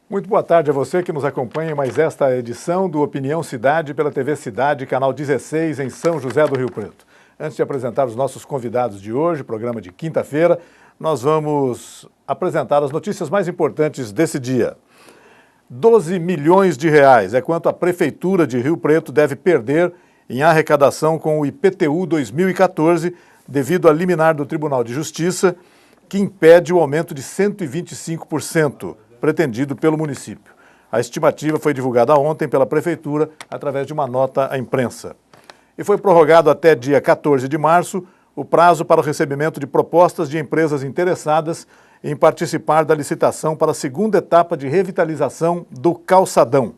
Muito boa tarde a você que nos acompanha em mais esta edição do Opinião Cidade pela TV Cidade, canal 16, em São José do Rio Preto. Antes de apresentar os nossos convidados de hoje, programa de quinta-feira, nós vamos apresentar as notícias mais importantes desse dia. 12 milhões de reais é quanto a Prefeitura de Rio Preto deve perder em arrecadação com o IPTU 2014, devido à liminar do Tribunal de Justiça, que impede o aumento de 125%, pretendido pelo município. A estimativa foi divulgada ontem pela Prefeitura através de uma nota à imprensa. E foi prorrogado até dia 14 de março o prazo para o recebimento de propostas de empresas interessadas em participar da licitação para a segunda etapa de revitalização do Calçadão.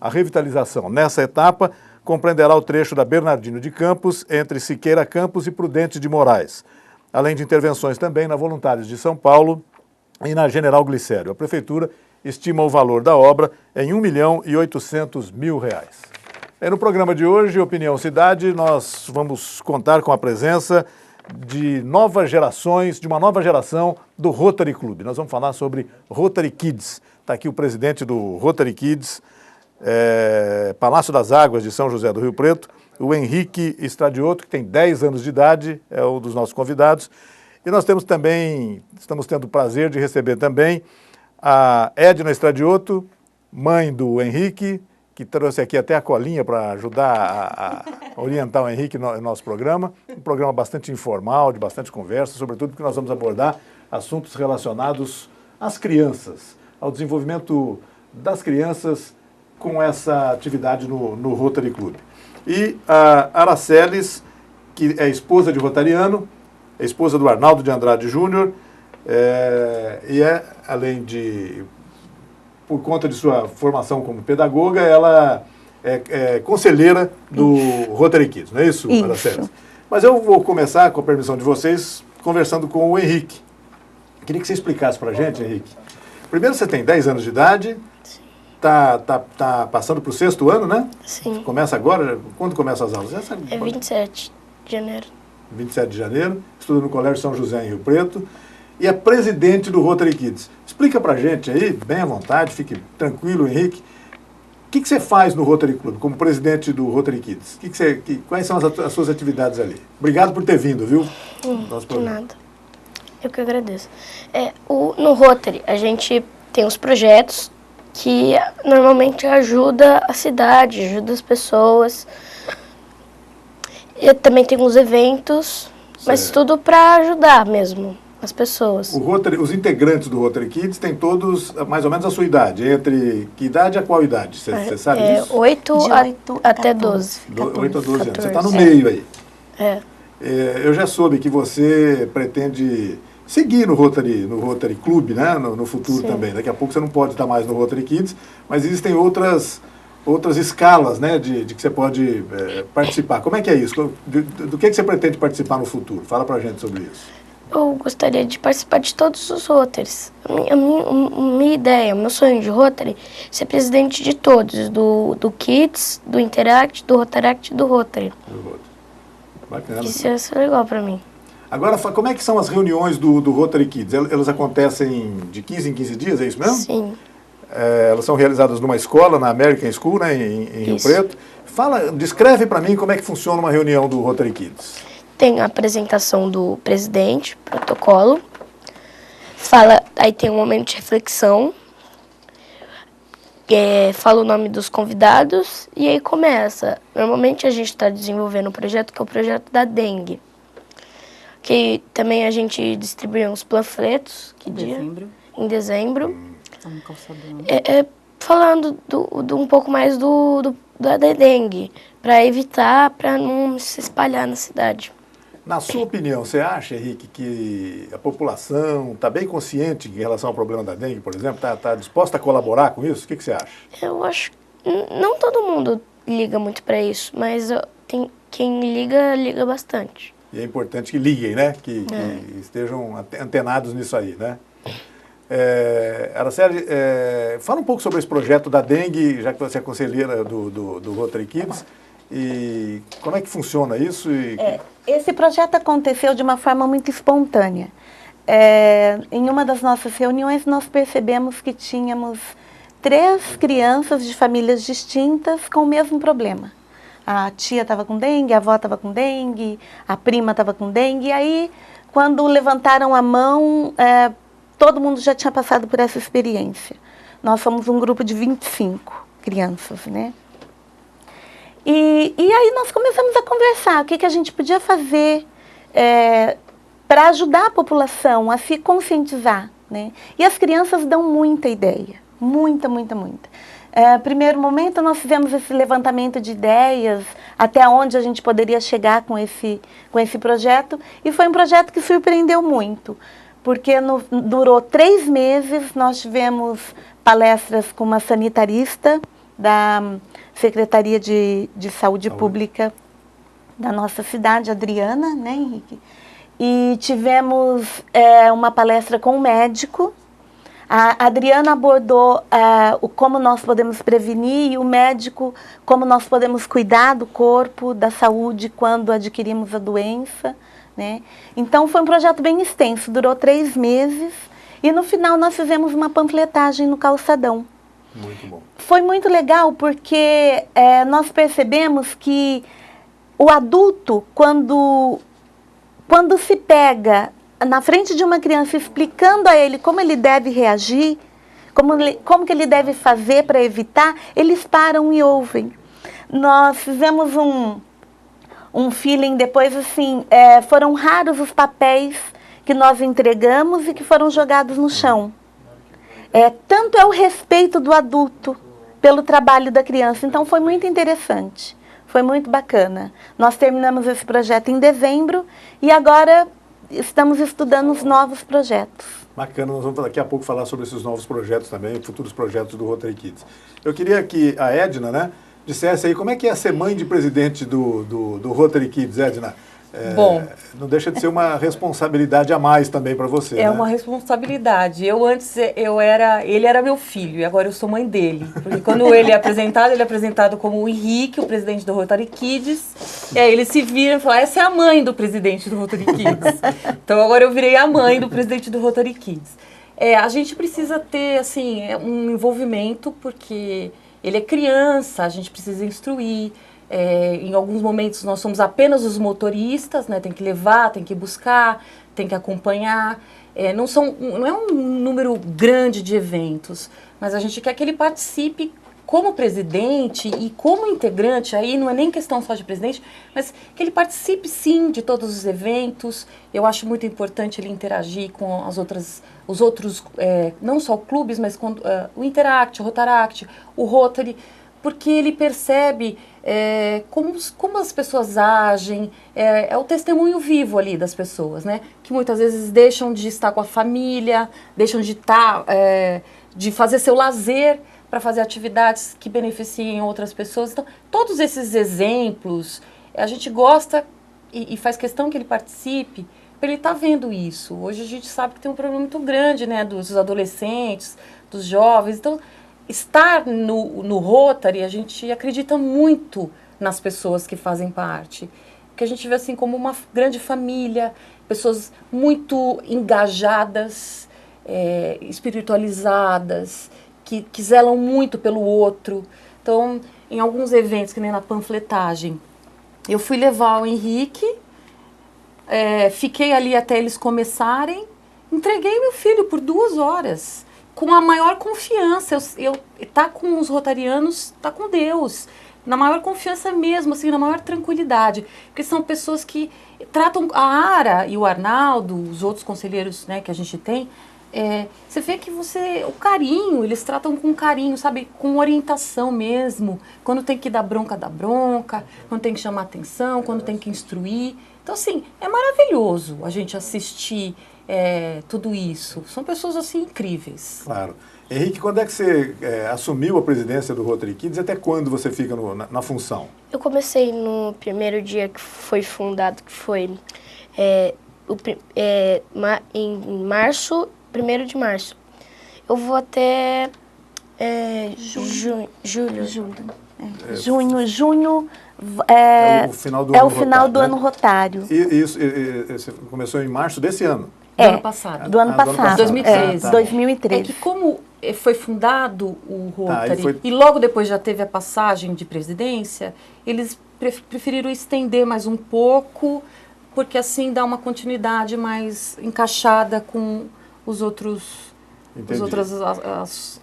A revitalização nessa etapa compreenderá o trecho da Bernardino de Campos, entre Siqueira Campos e Prudente de Moraes, além de intervenções também na Voluntários de São Paulo e na General Glicério. A Prefeitura estima o valor da obra em R$ 1.800.000. No programa de hoje, Opinião Cidade, nós vamos contar com a presença de uma nova geração do Rotary Club. Nós vamos falar sobre Rotary Kids. Está aqui o presidente do Rotary Kids, Palácio das Águas de São José do Rio Preto, o Henrique Stradioto, que tem 10 anos de idade, é um dos nossos convidados. E nós estamos tendo o prazer de receber também a Edna Stradioto, mãe do Henrique, que trouxe aqui até a colinha para ajudar a orientar o Henrique no nosso programa. Um programa bastante informal, de bastante conversa, sobretudo porque nós vamos abordar assuntos relacionados às crianças, ao desenvolvimento das crianças com essa atividade no Rotary Club. E a Araceles, que é esposa de rotariano, é esposa do Arnaldo de Andrade Júnior, além de, por conta de sua formação como pedagoga, ela é conselheira do Rotary Kids, não é isso, Araceles? Mas eu vou começar, com a permissão de vocês, conversando com o Henrique. Queria que você explicasse para a gente, Henrique. Primeiro, você tem 10 anos de idade, tá passando para o 6º ano, né? Sim. Começa agora? Quando começam as aulas? É 27 de janeiro. 27 de janeiro, estuda no Colégio São José, em Rio Preto, e é presidente do Rotary Kids. Explica pra gente aí, bem à vontade, fique tranquilo, Henrique, o que você faz no Rotary Club, como presidente do Rotary Kids? Quais são as suas atividades ali? Obrigado por ter vindo, viu? De nada. Eu que agradeço. No Rotary, a gente tem os projetos que normalmente ajuda a cidade, ajuda as pessoas. Eu também tenho uns eventos, mas tudo para ajudar mesmo as pessoas. Os integrantes do Rotary Kids têm todos mais ou menos a sua idade. Entre que idade a qual idade? Você sabe disso? 8 até 12. 8 a 12 anos. Você está no meio aí. Eu já soube que você pretende seguir no Rotary Club, né? No futuro também. Daqui a pouco você não pode estar mais no Rotary Kids, mas existem outras escalas, né, de que você pode participar. Como é que é isso? Do que você pretende participar no futuro? Fala pra gente sobre isso. Eu gostaria de participar de todos os Rotarys. A minha ideia, o meu sonho de Rotary, é ser presidente de todos, do Kids, do Interact, do Rotaract e do Rotary. Bacana. Isso ia ser legal pra mim. Agora, como é que são as reuniões do Rotary Kids? Elas acontecem de 15 em 15 dias, é isso mesmo? Sim. Elas são realizadas numa escola, na American School, né, em Rio Preto. Descreve para mim como é que funciona uma reunião do Rotary Kids. Tem a apresentação do presidente, protocolo. Aí tem um momento de reflexão. Fala o nome dos convidados e aí começa. Normalmente a gente está desenvolvendo um projeto que é o projeto da dengue. Que também a gente distribui uns panfletos. Em dezembro. Falando um pouco mais da dengue, para evitar, para não se espalhar na cidade. Na sua opinião, você acha, Henrique, que a população está bem consciente em relação ao problema da dengue, por exemplo? Está disposta a colaborar com isso? O que você acha? Eu acho que não todo mundo liga muito para isso, mas quem liga bastante. E é importante que liguem, né? Que estejam antenados nisso aí, né? Araceli, fala um pouco sobre esse projeto da dengue, já que você é conselheira do Rotary Kids, e como é que funciona isso? Esse projeto aconteceu de uma forma muito espontânea. Em uma das nossas reuniões, nós percebemos que tínhamos 3 crianças de famílias distintas com o mesmo problema. A tia estava com dengue, a avó estava com dengue, a prima estava com dengue. E aí, quando levantaram a mão, todo mundo já tinha passado por essa experiência. Nós somos um grupo de 25 crianças, né? E aí nós começamos a conversar o que a gente podia fazer para ajudar a população a se conscientizar, né? E as crianças dão muita ideia, muita. Primeiro momento nós fizemos esse levantamento de ideias, até onde a gente poderia chegar com esse projeto, e foi um projeto que surpreendeu muito, porque durou 3 meses, nós tivemos palestras com uma sanitarista da Secretaria de Saúde Pública da nossa cidade, Adriana, né, Henrique? E tivemos uma palestra com um médico. A Adriana abordou como nós podemos prevenir, e o médico como nós podemos cuidar do corpo, da saúde quando adquirimos a doença, né? Então foi um projeto bem extenso, durou 3 meses, e no final nós fizemos uma panfletagem no calçadão. Muito bom. Foi muito legal porque nós percebemos que o adulto, quando se pega na frente de uma criança explicando a ele como ele deve reagir, como que ele deve fazer para evitar, eles param e ouvem. Nós fizemos um feeling depois, assim, foram raros os papéis que nós entregamos e que foram jogados no chão. Tanto é o respeito do adulto pelo trabalho da criança. Então, foi muito interessante, foi muito bacana. Nós terminamos esse projeto em dezembro e agora estamos estudando os novos projetos. Bacana, nós vamos daqui a pouco falar sobre esses novos projetos também, futuros projetos do Rotary Kids. Eu queria que a Edna, né, dissesse aí como é que é ser mãe de presidente do Rotary Kids, Edna. Bom, não deixa de ser uma responsabilidade a mais também para você, né? Uma responsabilidade. Ele era meu filho e agora eu sou mãe dele. Porque quando ele é apresentado como o Henrique, o presidente do Rotary Kids. E aí ele se vira e fala, essa é a mãe do presidente do Rotary Kids. Então agora eu virei a mãe do presidente do Rotary Kids. A gente precisa ter, assim, um envolvimento porque ele é criança, a gente precisa instruir. Em alguns momentos nós somos apenas os motoristas, né? Tem que levar, tem que buscar, tem que acompanhar. Não é um número grande de eventos, mas a gente quer que ele participe como presidente e como integrante, aí não é nem questão só de presidente, mas que ele participe sim de todos os eventos. Eu acho muito importante ele interagir com os outros, não só clubes, mas com o Interact, o Rotaract, o Rotary, porque ele percebe como as pessoas agem, é o testemunho vivo ali das pessoas, né? Que muitas vezes deixam de estar com a família, deixam de fazer seu lazer para fazer atividades que beneficiem outras pessoas. Então, todos esses exemplos, a gente gosta e faz questão que ele participe, para ele estar vendo isso. Hoje a gente sabe que tem um problema muito grande, né? Dos adolescentes, dos jovens, então estar no Rotary, a gente acredita muito nas pessoas que fazem parte. Porque a gente vê assim como uma grande família, pessoas muito engajadas, espiritualizadas, que zelam muito pelo outro. Então, em alguns eventos, que nem na panfletagem, eu fui levar o Henrique, fiquei ali até eles começarem, entreguei meu filho por 2 horas. Com a maior confiança, tá com os rotarianos, tá com Deus, na maior confiança mesmo, assim, na maior tranquilidade, porque são pessoas que tratam a Ara e o Arnaldo, os outros conselheiros, né, que a gente tem, você vê que o carinho, eles tratam com carinho, sabe, com orientação mesmo, quando tem que dar bronca, dá bronca, quando tem que chamar atenção, quando tem que instruir. Então, assim, é maravilhoso a gente assistir tudo isso. São pessoas, assim, incríveis. Claro. Henrique, quando é que você assumiu a presidência do Rotary Kids e até quando você fica na função? Eu comecei no primeiro dia que foi fundado, que foi em março, 1º de março. Eu vou até julho. Junho é o final do, do ano rotário. E isso você começou em março desse ano? Do ano passado. Do ano passado. 2013. 2013. É que como foi fundado o Rotary, foi... e logo depois já teve a passagem de presidência, eles preferiram estender mais um pouco, porque assim dá uma continuidade mais encaixada com os outros, as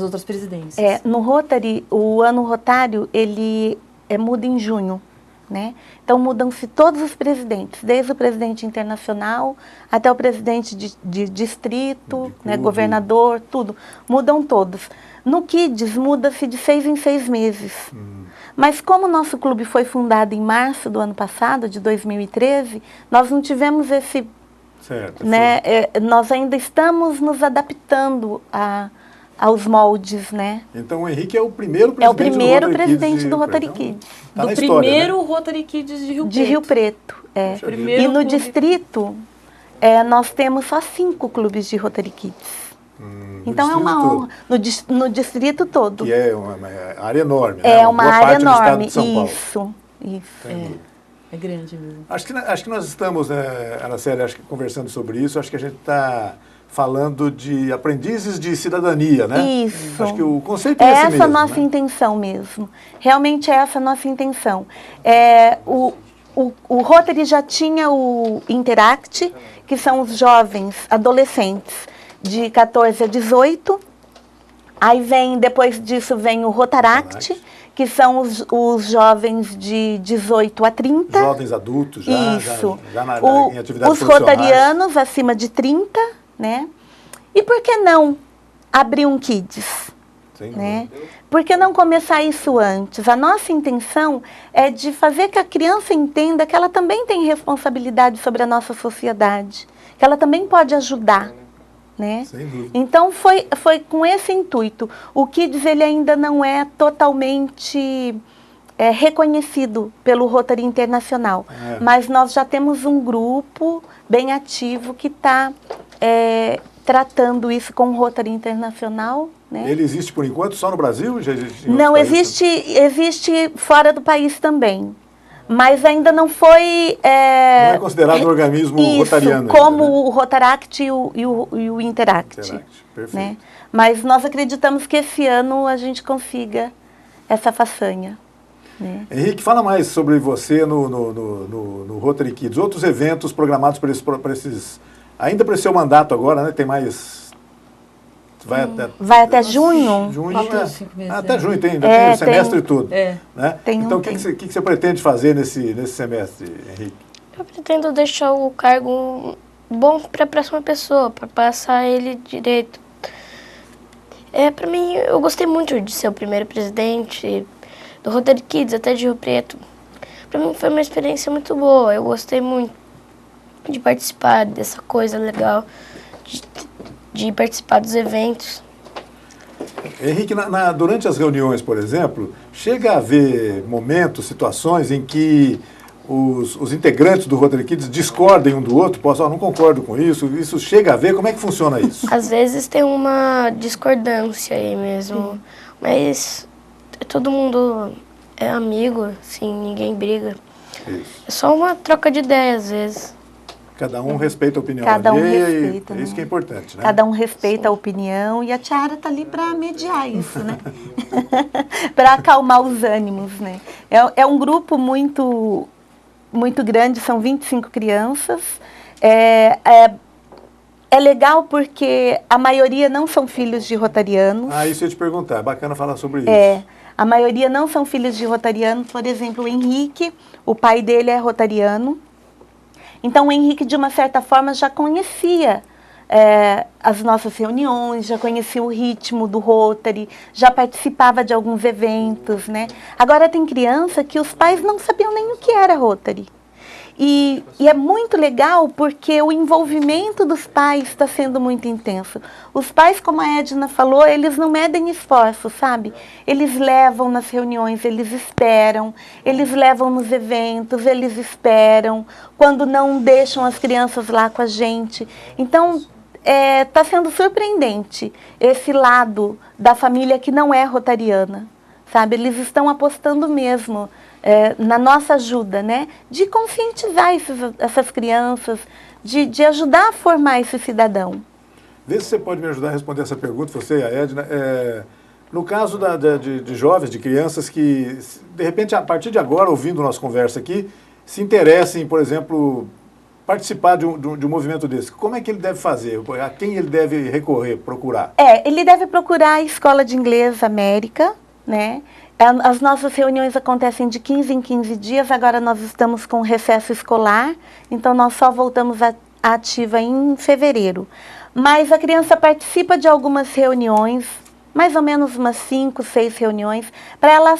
outras presidências. No Rotary, o ano rotário, ele muda em junho, né? Então mudam-se todos os presidentes, desde o presidente internacional até o presidente de distrito, né, governador, tudo. Mudam todos. No Kids, muda-se de 6 em 6 meses. Mas como o nosso clube foi fundado em março do ano passado, de 2013, nós não tivemos esse... Certo. Né, nós ainda estamos nos adaptando aos moldes, né? Então o Henrique é o primeiro presidente, do Rotary Kids. Tá do primeiro Rotary Kids de Rio Preto. E no distrito, nós temos só 5 clubes de Rotary Kids. Então é uma honra. No distrito todo. Que é uma área enorme, né? É uma área enorme. Isso. É grande mesmo. Acho que nós estamos, Araceli, conversando sobre isso. Acho que a gente está falando de aprendizes de cidadania, né? Isso. Acho que o conceito é esse mesmo. Essa nossa intenção mesmo. Realmente é essa a nossa intenção. O Rotary já tinha o Interact, que são os jovens adolescentes de 14 a 18. Aí depois disso vem o Rotaract, que são os jovens de 18 a 30. Jovens adultos, já em atividades os rotarianos acima de 30, né? E por que não abrir um Kids? Né? Por que não começar isso antes? A nossa intenção é de fazer que a criança entenda que ela também tem responsabilidade sobre a nossa sociedade, que ela também pode ajudar. Né? Então foi com esse intuito. O Kids ele ainda não é totalmente reconhecido pelo Rotary Internacional, mas nós já temos um grupo bem ativo que está tratando isso com o Rotary Internacional. Né? Ele existe por enquanto só no Brasil? Já existe não, existe fora do país também. Mas ainda não foi... não é considerado um organismo rotariano. Como ainda, né? o Rotaract e o Interact. Perfeito. Né? Mas nós acreditamos que esse ano a gente consiga essa façanha. Né? Henrique, fala mais sobre você no Rotary Kids. Outros eventos programados para esses... Ainda para esse seu mandato agora, né? Tem mais... Vai até junho? Até junho, tem o semestre e tudo. Né? Então, o que você pretende fazer nesse semestre, Henrique? Eu pretendo deixar o cargo bom para a próxima pessoa, para passar ele direito. Para mim, eu gostei muito de ser o primeiro presidente do Rotary Kids, até de Rio Preto. Para mim foi uma experiência muito boa, eu gostei muito de participar dessa coisa legal, de participar dos eventos. Henrique, durante as reuniões, por exemplo, chega a haver momentos, situações em que os integrantes do Rotary Kids discordem um do outro, não concordo com isso chega a ver, como é que funciona isso? Às vezes tem uma discordância aí mesmo, mas todo mundo é amigo, assim, ninguém briga. Isso. É só uma troca de ideias, às vezes. Cada um respeita a opinião respeita, isso que é importante, né? Cada um respeita a opinião e a Tiara está ali para mediar isso, né? Para acalmar os ânimos, né? É um grupo muito grande, são 25 crianças. É legal porque a maioria não são filhos de rotarianos. Isso eu ia te perguntar, é bacana falar sobre isso. A maioria não são filhos de rotarianos. Por exemplo, o Henrique, o pai dele é rotariano. Então, o Henrique, de uma certa forma, já conhecia as nossas reuniões, já conhecia o ritmo do Rotary, já participava de alguns eventos, né? Agora, tem criança que os pais não sabiam nem o que era Rotary. E é muito legal porque o envolvimento dos pais está sendo muito intenso. Os pais, como a Edna falou, eles não medem esforços, sabe? Eles levam nas reuniões, eles esperam, eles levam nos eventos, eles esperam, quando não deixam as crianças lá com a gente. Então, está sendo surpreendente esse lado da família que não é rotariana, sabe? Eles estão apostando mesmo na nossa ajuda, né? De conscientizar essas crianças, de ajudar a formar esse cidadão. Vê se você pode me ajudar a responder essa pergunta, você e a Edna. No caso de jovens, de crianças que, de repente, a partir de agora, ouvindo nossa conversa aqui, se interessem, por exemplo, participar de um movimento desse, como é que ele deve fazer? A quem ele deve recorrer, procurar? Ele deve procurar a Escola de Inglês América, né? As nossas reuniões acontecem de 15 em 15 dias, agora nós estamos com recesso escolar, então nós só voltamos à ativa em fevereiro. Mas a criança participa de algumas reuniões, mais ou menos umas 5, 6 reuniões, para ela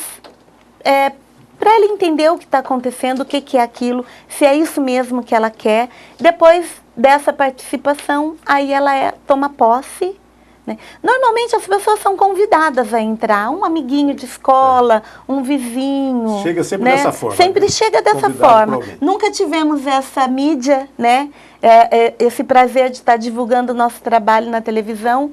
entender o que está acontecendo, o que é aquilo, se é isso mesmo que ela quer. Depois dessa participação, aí ela toma posse, né? Normalmente as pessoas são convidadas a entrar, um amiguinho de escola, um vizinho. Chega sempre né? dessa forma. Sempre chega dessa forma. Nunca tivemos essa mídia, né? Esse prazer de estar divulgando o nosso trabalho na televisão.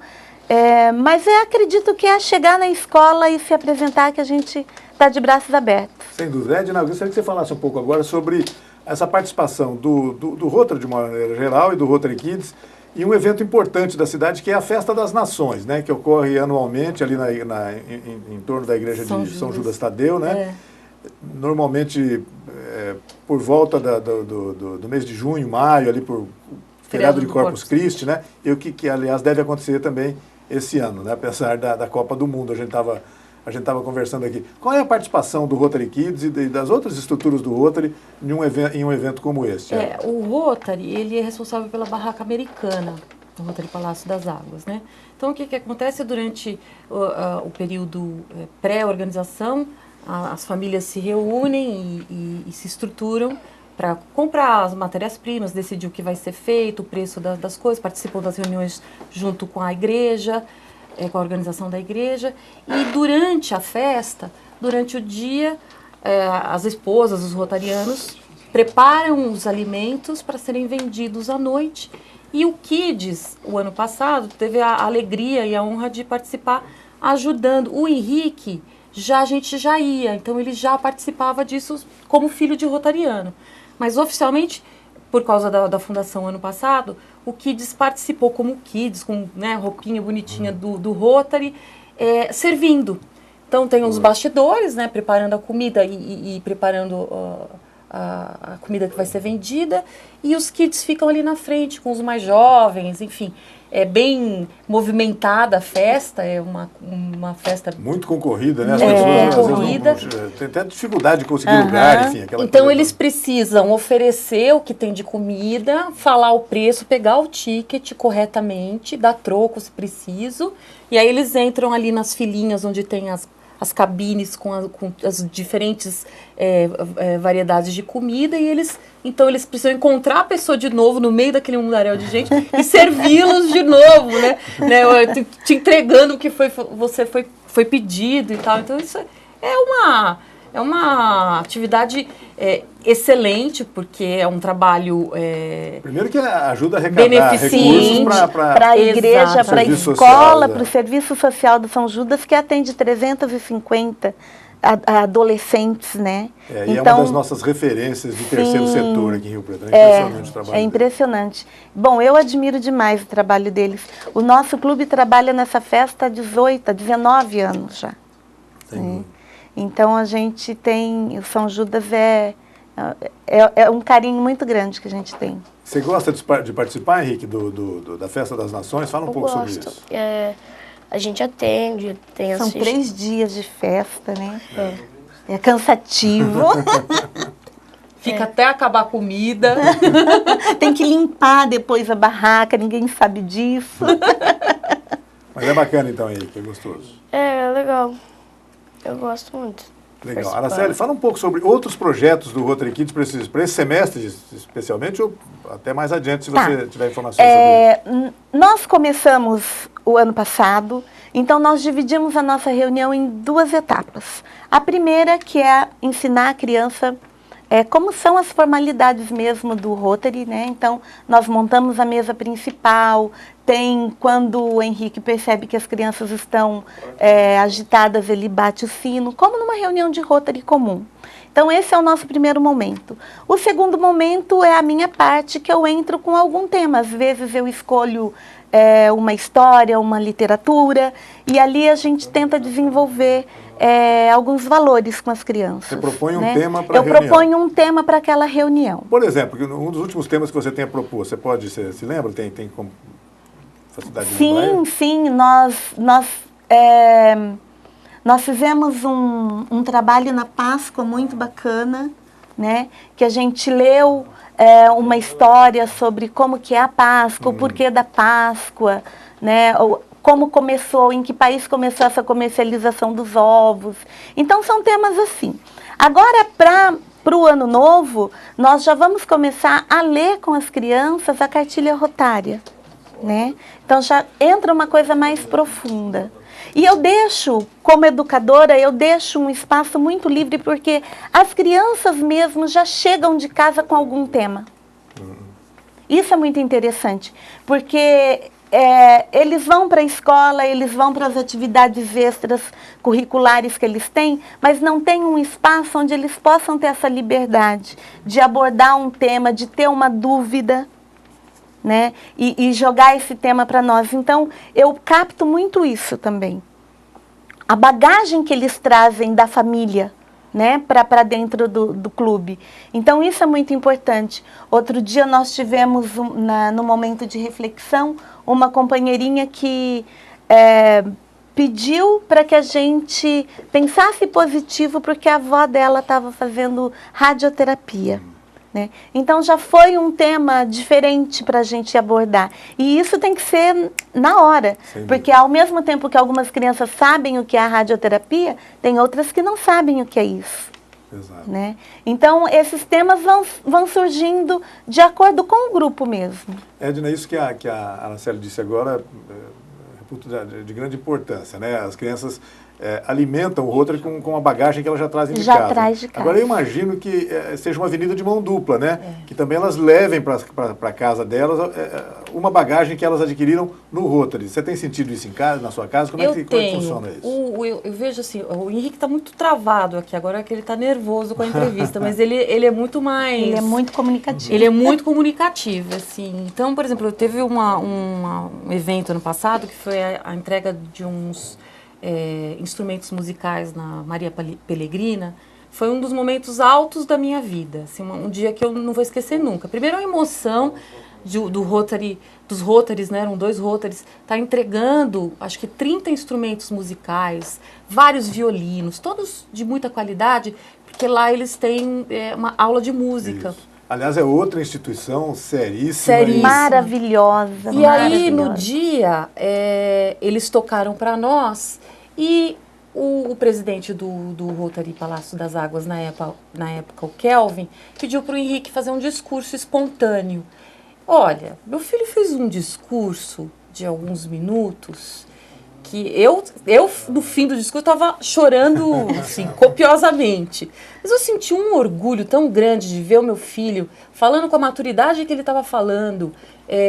Mas eu acredito que é chegar na escola e se apresentar que a gente está de braços abertos. Sem dúvida. Edna, eu gostaria que você falasse um pouco agora sobre essa participação do Rotary de uma maneira geral e do Rotary Kids em um evento importante da cidade, que é a Festa das Nações, né, que ocorre anualmente ali em torno da igreja de São Judas Tadeu, né? Normalmente por volta do mês de junho, maio, ali por feriado de Corpus Christi, né? E o que aliás deve acontecer também esse ano, né? Apesar da Copa do Mundo, a gente estava conversando aqui. Qual é a participação do Rotary Kids e das outras estruturas do Rotary em um evento como esse? O Rotary, ele é responsável pela barraca americana, o Rotary Palácio das Águas, né? Então, o que acontece durante o período pré-organização, as famílias se reúnem e se estruturam para comprar as matérias-primas, decidir o que vai ser feito, o preço das coisas, participam das reuniões junto com a igreja, com a organização da igreja. E durante a festa, durante o dia, as esposas, os rotarianos, preparam os alimentos para serem vendidos à noite. E o Kids, o ano passado, teve a alegria e a honra de participar ajudando. O Henrique, a gente já ia, então ele já participava disso como filho de rotariano. Mas oficialmente, por causa da fundação ano passado, o Kids participou como Kids, com roupinha bonitinha do Rotary, servindo. Então tem os bastidores, né, preparando a comida e preparando a comida que vai ser vendida, e os Kids ficam ali na frente com os mais jovens, enfim. É bem movimentada a festa, é uma festa... Muito concorrida, né? As pessoas concorrida. Tem até dificuldade de conseguir lugar, enfim. Então eles precisam oferecer o que tem de comida, falar o preço, pegar o ticket corretamente, dar troco se preciso, e aí eles entram ali nas filinhas onde tem as cabines com as diferentes variedades de comida, e então eles precisam encontrar a pessoa de novo no meio daquele mundaréu de gente e servi-los de novo, né? Te entregando o que foi pedido e tal. Então isso é uma atividade excelente, porque é um trabalho primeiro que ajuda a arrecadar recursos para a igreja, para a escola, para o Serviço Social do São Judas, que atende 350 adolescentes, né? E é uma das nossas referências de terceiro setor aqui em Rio Preto. É impressionante o trabalho. É impressionante. Bom, eu admiro demais o trabalho deles. O nosso clube trabalha nessa festa há 19 anos já. Então a gente tem, o São Judas é um carinho muito grande que a gente tem. Você gosta de participar, Henrique, da Festa das Nações? Fala um pouco sobre isso. A gente atende, tem São 3 dias de festa, né? É cansativo. Fica até acabar a comida. Tem que limpar depois a barraca, ninguém sabe disso. Mas é bacana então, Henrique, é gostoso. É legal. Eu gosto muito. Legal. Araceli, fala um pouco sobre outros projetos do Rotary Kids para esse semestre, especialmente, ou até mais adiante, se você tiver informações sobre isso. Nós começamos o ano passado, então nós dividimos a nossa reunião em 2 etapas. A primeira, que é ensinar a criança como são as formalidades mesmo do Rotary, né? Então, nós montamos a mesa principal, quando o Henrique percebe que as crianças estão agitadas, ele bate o sino, como numa reunião de Rotary comum. Então, esse é o nosso primeiro momento. O segundo momento é a minha parte, que eu entro com algum tema. Às vezes eu escolho uma história, uma literatura, e ali a gente tenta desenvolver alguns valores com as crianças. Você propõe um né? tema para a reunião? Eu proponho um tema para aquela reunião. Por exemplo, um dos últimos temas que você tenha proposto, você se lembra? Tem como facilidade de lembrar? Sim. Nós fizemos um trabalho na Páscoa muito bacana, né? Que a gente leu uma história sobre como que é a Páscoa, o porquê da Páscoa, né? Como começou, em que país começou essa comercialização dos ovos. Então, são temas assim. Agora, para o Ano Novo, nós já vamos começar a ler com as crianças a cartilha rotária, né? Então, já entra uma coisa mais profunda. E eu deixo, como educadora, eu deixo um espaço muito livre, porque as crianças mesmo já chegam de casa com algum tema. Isso é muito interessante, porque eles vão para a escola, eles vão para as atividades extras curriculares que eles têm, mas não tem um espaço onde eles possam ter essa liberdade de abordar um tema, de ter uma dúvida, né? E jogar esse tema para nós. Então, eu capto muito isso também. A bagagem que eles trazem da família, né, para dentro do clube. Então, isso é muito importante. Outro dia nós tivemos, no momento de reflexão, uma companheirinha que pediu para que a gente pensasse positivo, porque a avó dela estava fazendo radioterapia. Né? Então, já foi um tema diferente para a gente abordar. E isso tem que ser na hora. Porque, ao mesmo tempo que algumas crianças sabem o que é a radioterapia, tem outras que não sabem o que é isso. Exato. Né? Então, esses temas vão surgindo de acordo com o grupo mesmo. Edna, isso que a Araceli disse agora é de grande importância, né? As crianças alimentam o Rotary com uma bagagem que elas já trazem de casa. Já traz de casa. Agora, eu imagino que seja uma avenida de mão dupla, né? Que também elas levem para casa delas uma bagagem que elas adquiriram no Rotary. Você tem sentido isso em casa, na sua casa? Como é que funciona isso? Eu vejo assim, o Henrique está muito travado aqui, agora que ele está nervoso com a entrevista, mas ele é muito mais... Ele é muito comunicativo. Ele é muito comunicativo, assim. Então, por exemplo, teve um evento ano passado que foi a entrega de uns instrumentos musicais na Maria Pellegrina. Foi um dos momentos altos da minha vida, assim, um dia que eu não vou esquecer nunca. Primeiro, a emoção do Rotary, dos Rotarys, né, eram 2 Rotarys, tá entregando, acho que 30 instrumentos musicais, vários violinos, todos de muita qualidade, porque lá eles têm uma aula de música. Isso. Aliás, é outra instituição seríssima. Maravilhosa. E aí, no dia, eles tocaram para nós e o presidente do Rotary Palácio das Águas, na época, o Kelvin, pediu para o Henrique fazer um discurso espontâneo. Olha, meu filho fez um discurso de alguns minutos que eu no fim do discurso, estava chorando, assim, copiosamente. Mas eu senti um orgulho tão grande de ver o meu filho falando com a maturidade que ele estava falando,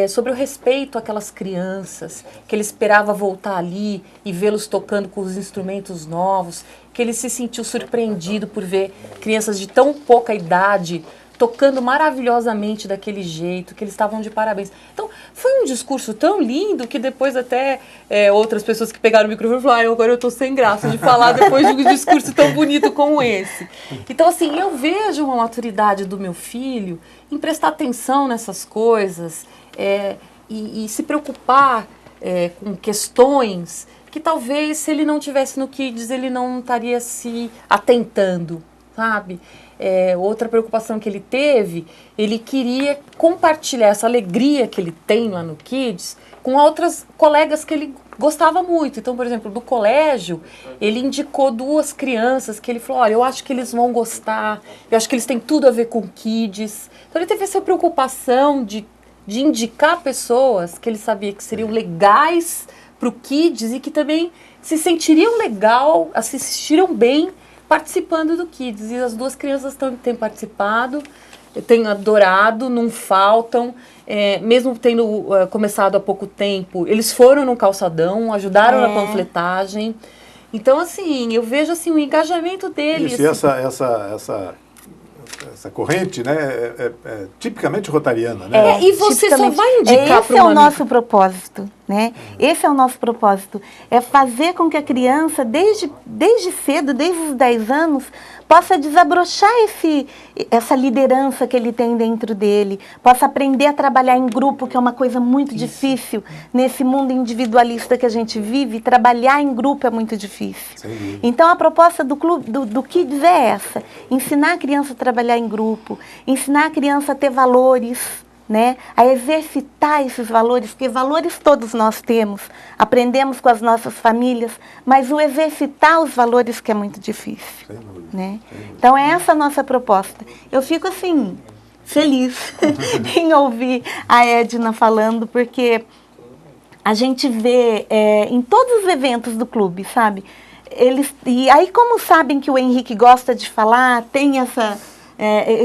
sobre o respeito àquelas crianças, que ele esperava voltar ali e vê-los tocando com os instrumentos novos, que ele se sentiu surpreendido por ver crianças de tão pouca idade tocando maravilhosamente daquele jeito, que eles estavam de parabéns. Então, foi um discurso tão lindo que depois até outras pessoas que pegaram o microfone falaram, agora eu estou sem graça de falar depois de um discurso tão bonito como esse. Então, assim, eu vejo uma maturidade do meu filho em prestar atenção nessas coisas e se preocupar com questões que talvez, se ele não tivesse no Kids, ele não estaria se atentando, sabe? Outra preocupação que ele teve, ele queria compartilhar essa alegria que ele tem lá no Kids com outras colegas que ele gostava muito. Então, por exemplo, do colégio, ele indicou 2 crianças que ele falou, olha, eu acho que eles vão gostar, eu acho que eles têm tudo a ver com Kids. Então, ele teve essa preocupação de indicar pessoas que ele sabia que seriam legais para o Kids e que também se sentiriam legal, se sentiriam bem participando do Kids. E as 2 crianças têm participado, têm adorado, não faltam. Mesmo tendo começado há pouco tempo, eles foram no calçadão, ajudaram na panfletagem. Então, assim, eu vejo assim, o engajamento dele. Isso, assim, e essa corrente, né, é tipicamente rotariana, né? e você só vai indicar esse para é um o amigo. nosso propósito, né? Esse é o nosso propósito. É fazer com que a criança, desde cedo, desde os 10 anos, possa desabrochar essa liderança que ele tem dentro dele, possa aprender a trabalhar em grupo, que é uma coisa muito difícil. Nesse mundo individualista que a gente vive, trabalhar em grupo é muito difícil. Então, a proposta do clube, do Kids é essa: ensinar a criança a trabalhar em grupo, ensinar a criança a ter valores, né? A exercitar esses valores, porque valores todos nós temos, aprendemos com as nossas famílias, mas o exercitar os valores que é muito difícil, né? Então é essa a nossa proposta. Eu fico assim, feliz em ouvir a Edna falando, porque a gente vê em todos os eventos do clube, sabe? E aí, como sabem que o Henrique gosta de falar, tem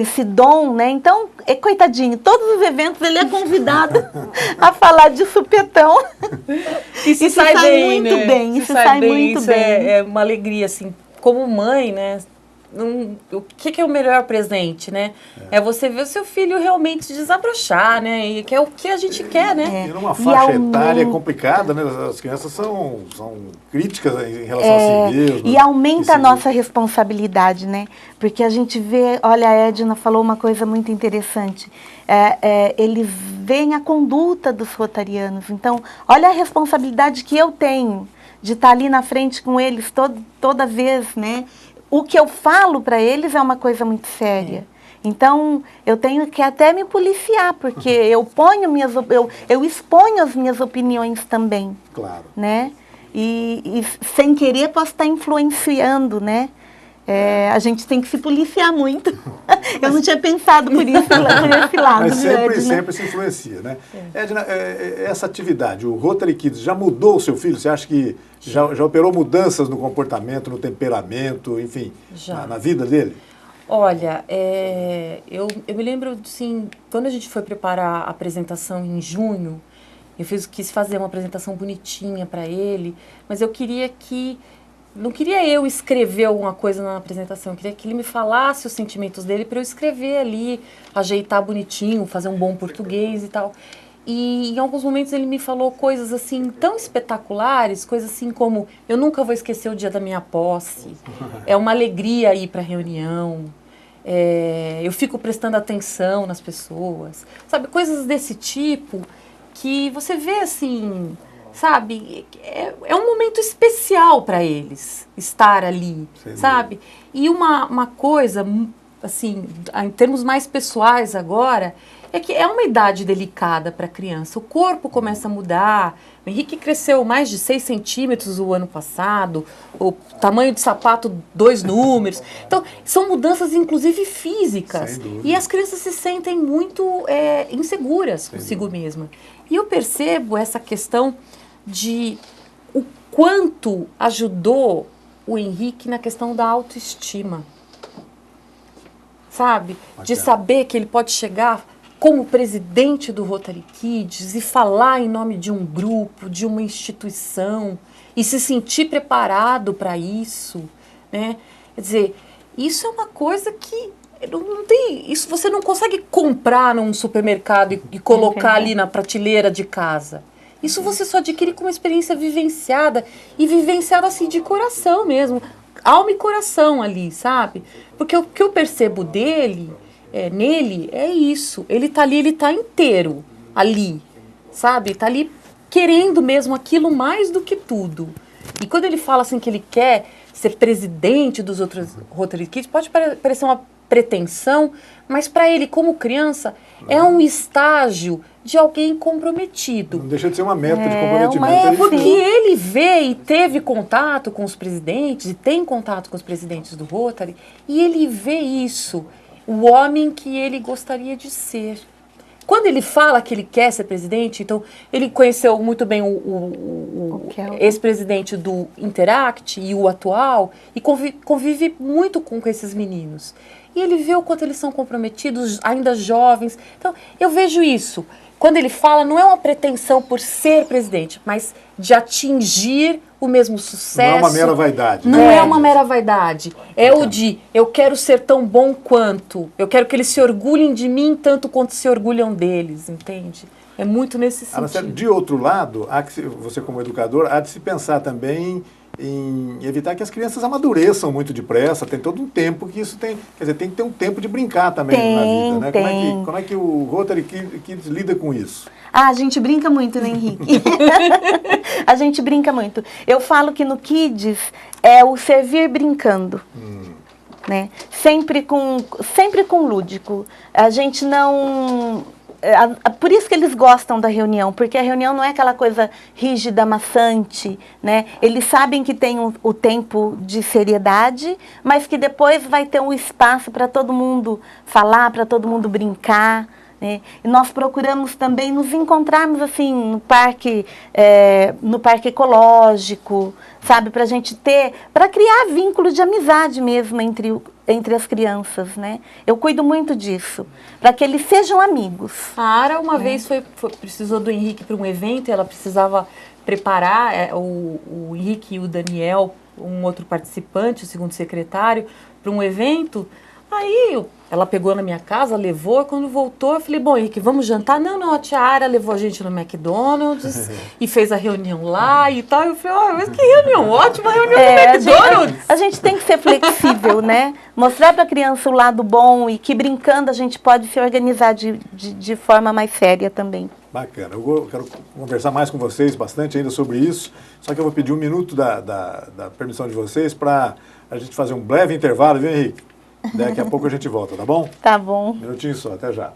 esse dom, né? Então, coitadinho, todos os eventos ele é convidado a falar de supetão. Isso sai bem, muito né? bem, isso sai muito isso bem. É uma alegria, assim, como mãe, né? O que é o melhor presente, né? É você ver o seu filho realmente desabrochar, né? E que é o que a gente quer, né? E numa faixa etária complicada, né? As crianças são críticas em relação a si mesmas. E aumenta a nossa responsabilidade, né? Porque a gente vê, olha, a Edna falou uma coisa muito interessante. Eles veem a conduta dos rotarianos. Então, olha a responsabilidade que eu tenho de estar ali na frente com eles toda vez, né? O que eu falo para eles é uma coisa muito séria. Então, eu tenho que até me policiar, porque eu exponho as minhas opiniões também. Claro. Né? E sem querer posso estar influenciando, né? A gente tem que se policiar muito. Eu não tinha pensado por esse lado. Mas sempre se influencia, né? Edna, essa atividade, o Rotary Kids, já mudou o seu filho? Você acha que já operou mudanças no comportamento, no temperamento, enfim, na vida dele? Olha, eu me lembro, assim, quando a gente foi preparar a apresentação em junho, quis fazer uma apresentação bonitinha para ele, mas eu queria não queria eu escrever alguma coisa na apresentação, eu queria que ele me falasse os sentimentos dele para eu escrever ali, ajeitar bonitinho, fazer um bom português e tal. E em alguns momentos ele me falou coisas assim tão espetaculares, coisas assim como: eu nunca vou esquecer o dia da minha posse, é uma alegria ir para a reunião, eu fico prestando atenção nas pessoas, sabe, coisas desse tipo que você vê assim, sabe, é um momento especial para eles estar ali, sabe? E uma coisa, assim, em termos mais pessoais agora, é que é uma idade delicada para a criança. O corpo começa a mudar. O Henrique cresceu mais de 6 centímetros o ano passado, o tamanho de sapato 2 números. Então, são mudanças, inclusive, físicas. E as crianças se sentem muito inseguras consigo mesma. E eu percebo essa questão de o quanto ajudou o Henrique na questão da autoestima. Sabe? De saber que ele pode chegar como presidente do Rotary Kids e falar em nome de um grupo, de uma instituição, e se sentir preparado para isso, né? Quer dizer, isso é uma coisa que não tem, isso você não consegue comprar num supermercado e colocar ali na prateleira de casa. Isso você só adquire com uma experiência vivenciada, e vivenciada assim de coração mesmo, alma e coração ali, sabe? Porque o que eu percebo nele é isso, ele tá ali, ele tá inteiro ali, sabe? Tá ali querendo mesmo aquilo mais do que tudo. E quando ele fala assim que ele quer ser presidente dos outros Rotary Kids, pode parecer uma pretensão, mas para ele, como criança, é um estágio de alguém comprometido. Não deixa de ser uma meta de comprometimento. Porque ele vê e teve contato com os presidentes, e tem contato com os presidentes do Rotary, e ele vê isso, o homem que ele gostaria de ser. Quando ele fala que ele quer ser presidente, então ele conheceu muito bem o ex-presidente do Interact e o atual, e convive muito com esses meninos. E ele vê o quanto eles são comprometidos, ainda jovens. Então, eu vejo isso. quando ele fala, não é uma pretensão por ser presidente, mas de atingir o mesmo sucesso. Não é uma mera vaidade. Não é uma mera vaidade. É o de, eu quero ser tão bom quanto. Eu quero que eles se orgulhem de mim tanto quanto se orgulham deles, entende? É muito nesse sentido. De outro lado, você como educador, há de se pensar também em evitar que as crianças amadureçam muito depressa. Tem todo um tempo que isso tem... Quer dizer, tem que ter um tempo de brincar também na vida, né? Como é que o Rotary Kids lida com isso? A gente brinca muito, né, Henrique? A gente brinca muito. Eu falo que no Kids é o servir brincando. Né? Sempre com lúdico. A gente não... Por isso que eles gostam da reunião, porque a reunião não é aquela coisa rígida, maçante, né? Eles sabem que tem o tempo de seriedade, mas que depois vai ter um espaço para todo mundo falar, para todo mundo brincar, né? E nós procuramos também nos encontrarmos assim no parque ecológico, sabe? Para a gente para criar vínculo de amizade mesmo entre as crianças, né? Eu cuido muito disso, para que eles sejam amigos. A Ara uma vez precisou do Henrique para um evento, ela precisava preparar o Henrique e o Daniel, um outro participante, o segundo secretário, para um evento. Aí ela pegou na minha casa, levou, e quando voltou eu falei, bom, Henrique, vamos jantar? Não, a tia Ara levou a gente no McDonald's e fez a reunião lá e tal. Eu falei, mas que reunião ótima, reunião no McDonald's! A gente tem que ser flexível, né? Mostrar para a criança o lado bom e que brincando a gente pode se organizar de forma mais séria também. Bacana. Eu quero conversar mais com vocês bastante ainda sobre isso, só que eu vou pedir um minuto da permissão de vocês para a gente fazer um breve intervalo, viu, Henrique? Daqui a pouco a gente volta, tá bom? Tá bom. Um minutinho só, até já.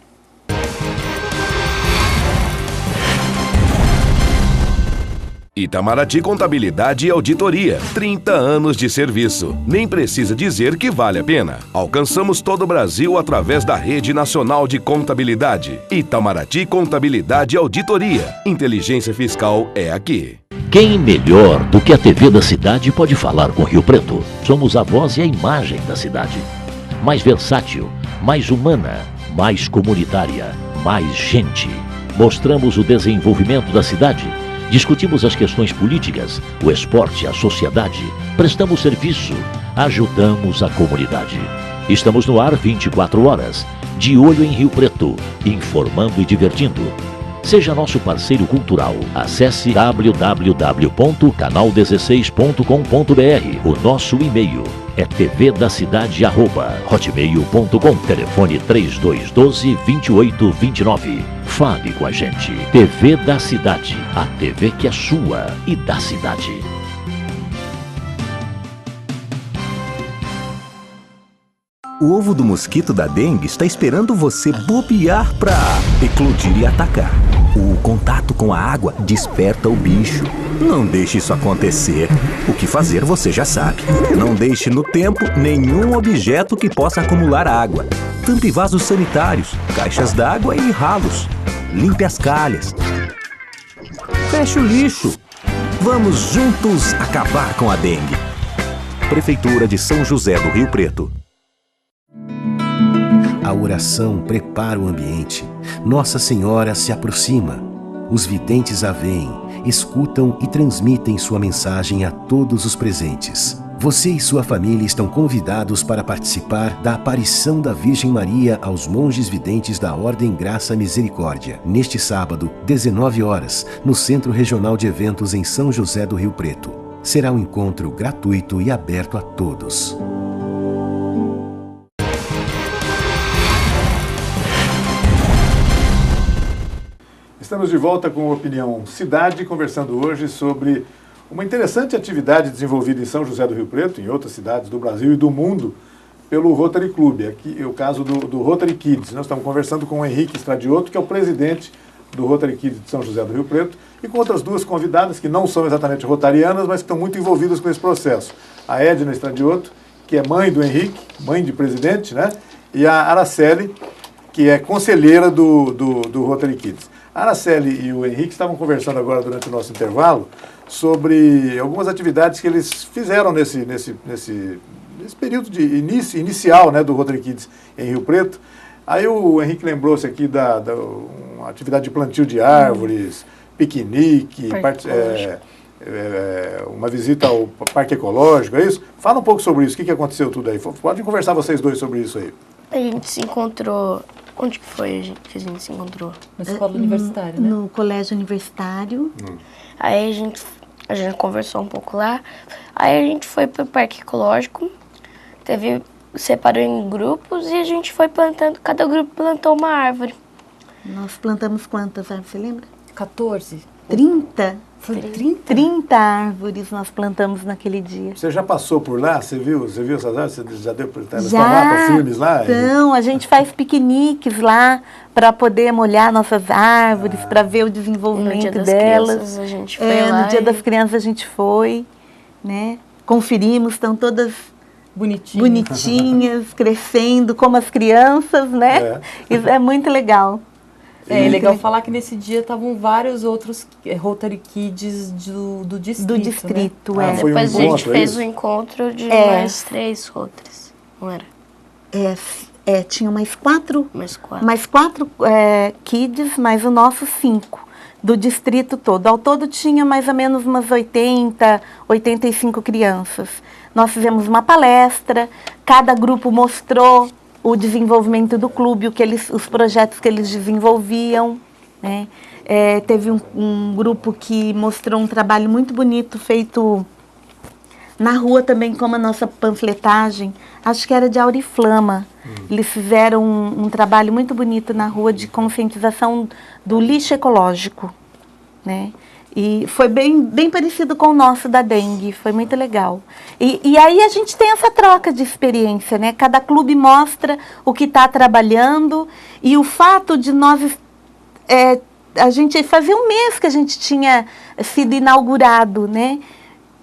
Itamaraty Contabilidade e Auditoria. 30 anos de serviço. Nem precisa dizer que vale a pena. Alcançamos todo o Brasil através da Rede Nacional de Contabilidade. Itamaraty Contabilidade e Auditoria. Inteligência fiscal é aqui. Quem melhor do que a TV da cidade pode falar com Rio Preto? Somos a voz e a imagem da cidade. Mais versátil, mais humana, mais comunitária, mais gente. Mostramos o desenvolvimento da cidade. Discutimos as questões políticas, o esporte, a sociedade. Prestamos serviço, ajudamos a comunidade. Estamos no ar 24 horas, de olho em Rio Preto, informando e divertindo. Seja nosso parceiro cultural. Acesse www.canal16.com.br. O nosso e-mail é tvdacidade@hotmail.com. Telefone 3212-2829. Fale com a gente. TV da Cidade. A TV que é sua e da cidade. O ovo do mosquito da dengue está esperando você bobear pra eclodir e atacar. O contato com a água desperta o bicho. Não deixe isso acontecer. O que fazer você já sabe. Não deixe no tempo nenhum objeto que possa acumular água. Tampe vasos sanitários, caixas d'água e ralos. Limpe as calhas. Feche o lixo. Vamos juntos acabar com a dengue. Prefeitura de São José do Rio Preto. A oração prepara o ambiente. Nossa Senhora se aproxima. Os videntes a veem, escutam e transmitem sua mensagem a todos os presentes. Você e sua família estão convidados para participar da aparição da Virgem Maria aos monges videntes da Ordem Graça Misericórdia, neste sábado, 19 horas, no Centro Regional de Eventos em São José do Rio Preto. Será um encontro gratuito e aberto a todos. Estamos de volta com a Opinião Cidade, conversando hoje sobre uma interessante atividade desenvolvida em São José do Rio Preto, em outras cidades do Brasil e do mundo, pelo Rotary Club. Aqui é o caso do Rotary Kids. Nós estamos conversando com o Henrique Stradioto, que é o presidente do Rotary Kids de São José do Rio Preto, e com outras duas convidadas que não são exatamente rotarianas, mas que estão muito envolvidas com esse processo. A Edna Stradioto, que é mãe do Henrique, mãe de presidente, né? E a Araceli, que é conselheira do Rotary Kids. A Araceli e o Henrique estavam conversando agora durante o nosso intervalo sobre algumas atividades que eles fizeram nesse período de inicial, né, do Rotary Kids em Rio Preto, Aí o Henrique lembrou-se aqui da uma atividade de plantio de árvores, piquenique, uma visita ao parque ecológico, é isso? Fala um pouco sobre isso, o que aconteceu tudo aí? Pode conversar vocês dois sobre isso aí. A gente se encontrou... Onde que foi que a gente se encontrou? Na escola universitária, né? No colégio universitário. Aí a gente conversou um pouco lá. Aí a gente foi pro parque ecológico. Separou em grupos e a gente foi plantando. Cada grupo plantou uma árvore. Nós plantamos quantas árvores, você lembra? 14. 30? Foi 30? 30 árvores nós plantamos naquele dia. Você já passou por lá? Você viu essas árvores? Você já deu por elas? Estão lá, estão firmes lá? Então, a gente faz piqueniques lá para poder molhar nossas árvores, para ver o desenvolvimento delas. Crianças, a gente foi lá no dia das crianças a gente foi, né? Conferimos, estão todas bonitinhas, crescendo como as crianças, né? Isso é muito legal. É legal falar que nesse dia estavam vários outros Rotary Kids do distrito. Do distrito, né? Foi Depois um a gente encontro, fez um encontro de mais 3 Rotaries, não era? Tinha mais 4. Mais 4 kids, mais o nosso 5, do distrito todo. Ao todo tinha mais ou menos umas 80, 85 crianças. Nós fizemos uma palestra, cada grupo mostrou o desenvolvimento do clube, os projetos que eles desenvolviam, né? Teve um grupo que mostrou um trabalho muito bonito feito na rua também, como a nossa panfletagem, acho que era de Auriflama. Eles fizeram um trabalho muito bonito na rua de conscientização do lixo ecológico, né? E foi bem parecido com o nosso da dengue, foi muito legal. E aí a gente tem essa troca de experiência, né? Cada clube mostra o que está trabalhando e o fato de nós... a gente fazia um mês que a gente tinha sido inaugurado, né?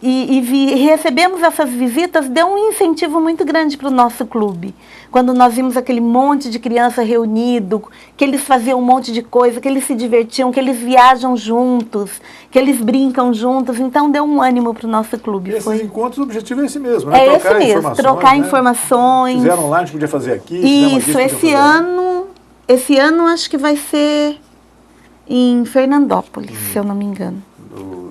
E recebemos essas visitas, deu um incentivo muito grande para o nosso clube. Quando nós vimos aquele monte de criança reunido, que eles faziam um monte de coisa, que eles se divertiam, que eles viajam juntos, que eles brincam juntos, então deu um ânimo para o nosso clube. E esses encontros, o objetivo é esse mesmo, né? É esse mesmo, trocar informações. Fizeram lá, a gente podia fazer aqui. Isso, esse ano acho que vai ser em Fernandópolis, se eu não me engano.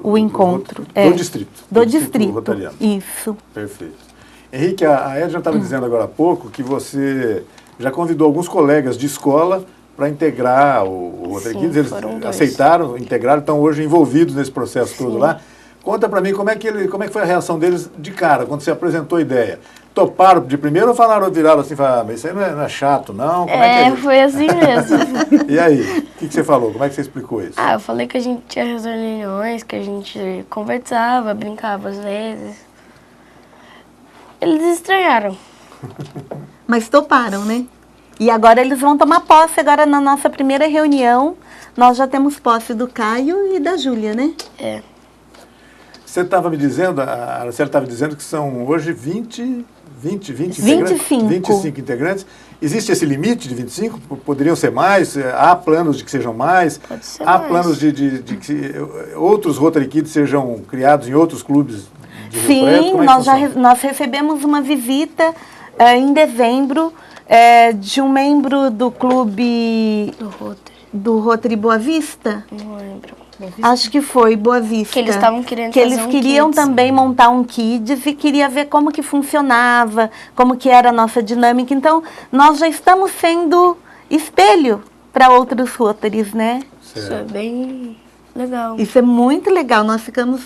O encontro. Do distrito. Do distrito rotariano. Isso. Perfeito. Henrique, a Edna estava dizendo agora há pouco que você já convidou alguns colegas de escola para integrar o Rotary Kids. Eles aceitaram, integraram, estão hoje envolvidos nesse processo todo lá. Conta para mim como é que foi a reação deles de cara, quando você apresentou a ideia. Toparam de primeiro ou viraram assim, mas isso aí não é chato, não? Foi assim mesmo. E aí, o que você falou? Como é que você explicou isso? Eu falei que a gente tinha reuniões, que a gente conversava, brincava às vezes. Eles estranharam. Mas toparam, né? E agora eles vão tomar posse, agora na nossa primeira reunião, nós já temos posse do Caio e da Júlia, né? Você estava me dizendo, a Araceli estava dizendo que são hoje 25 integrantes. Existe esse limite de 25? Poderiam ser mais? Há planos de que sejam mais? Pode ser Há mais. planos de que outros Rotary Kids sejam criados em outros clubes de Rio Sim, Preto? Como é que nós recebemos uma visita em dezembro de um membro do clube do Rotary Boa Vista. Não lembro. Acho que foi Boa Vista. Que eles estavam querendo que eles fazer um queriam kids. também montar um kids e queria ver como que funcionava, como que era a nossa dinâmica. Então, nós já estamos sendo espelho para outros Rotaries, né? Isso é bem legal. Isso é muito legal, nós ficamos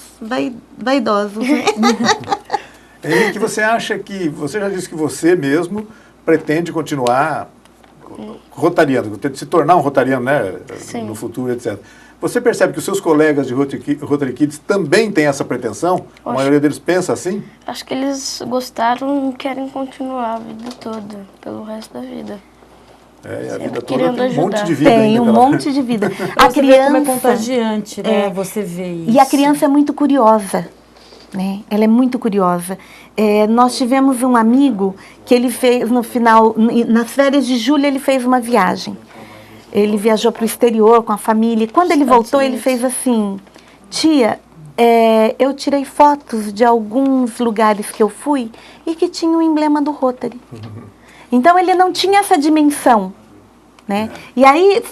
vaidosos. Né? Henrique, você acha que... Você já disse que você mesmo pretende continuar rotariano, se tornar um rotariano, né? Sim. No futuro, etc. Você percebe que os seus colegas de Rotary Kids também têm essa pretensão? A maioria deles pensa assim? Acho que eles gostaram e querem continuar a vida toda, pelo resto da vida. A vida toda querendo tem um monte ajudar. de vida Tem ainda um pela monte de vida. A criança como é contagiante, né? Você vê isso. E a criança é muito curiosa, né? Ela é muito curiosa. Nós tivemos um amigo que ele fez no final, nas férias de julho, ele fez uma viagem. Ele viajou para o exterior com a família. E quando ele voltou, ele fez assim: tia, eu tirei fotos de alguns lugares que eu fui e que tinha o emblema do Rotary. Então ele não tinha essa dimensão né? E aí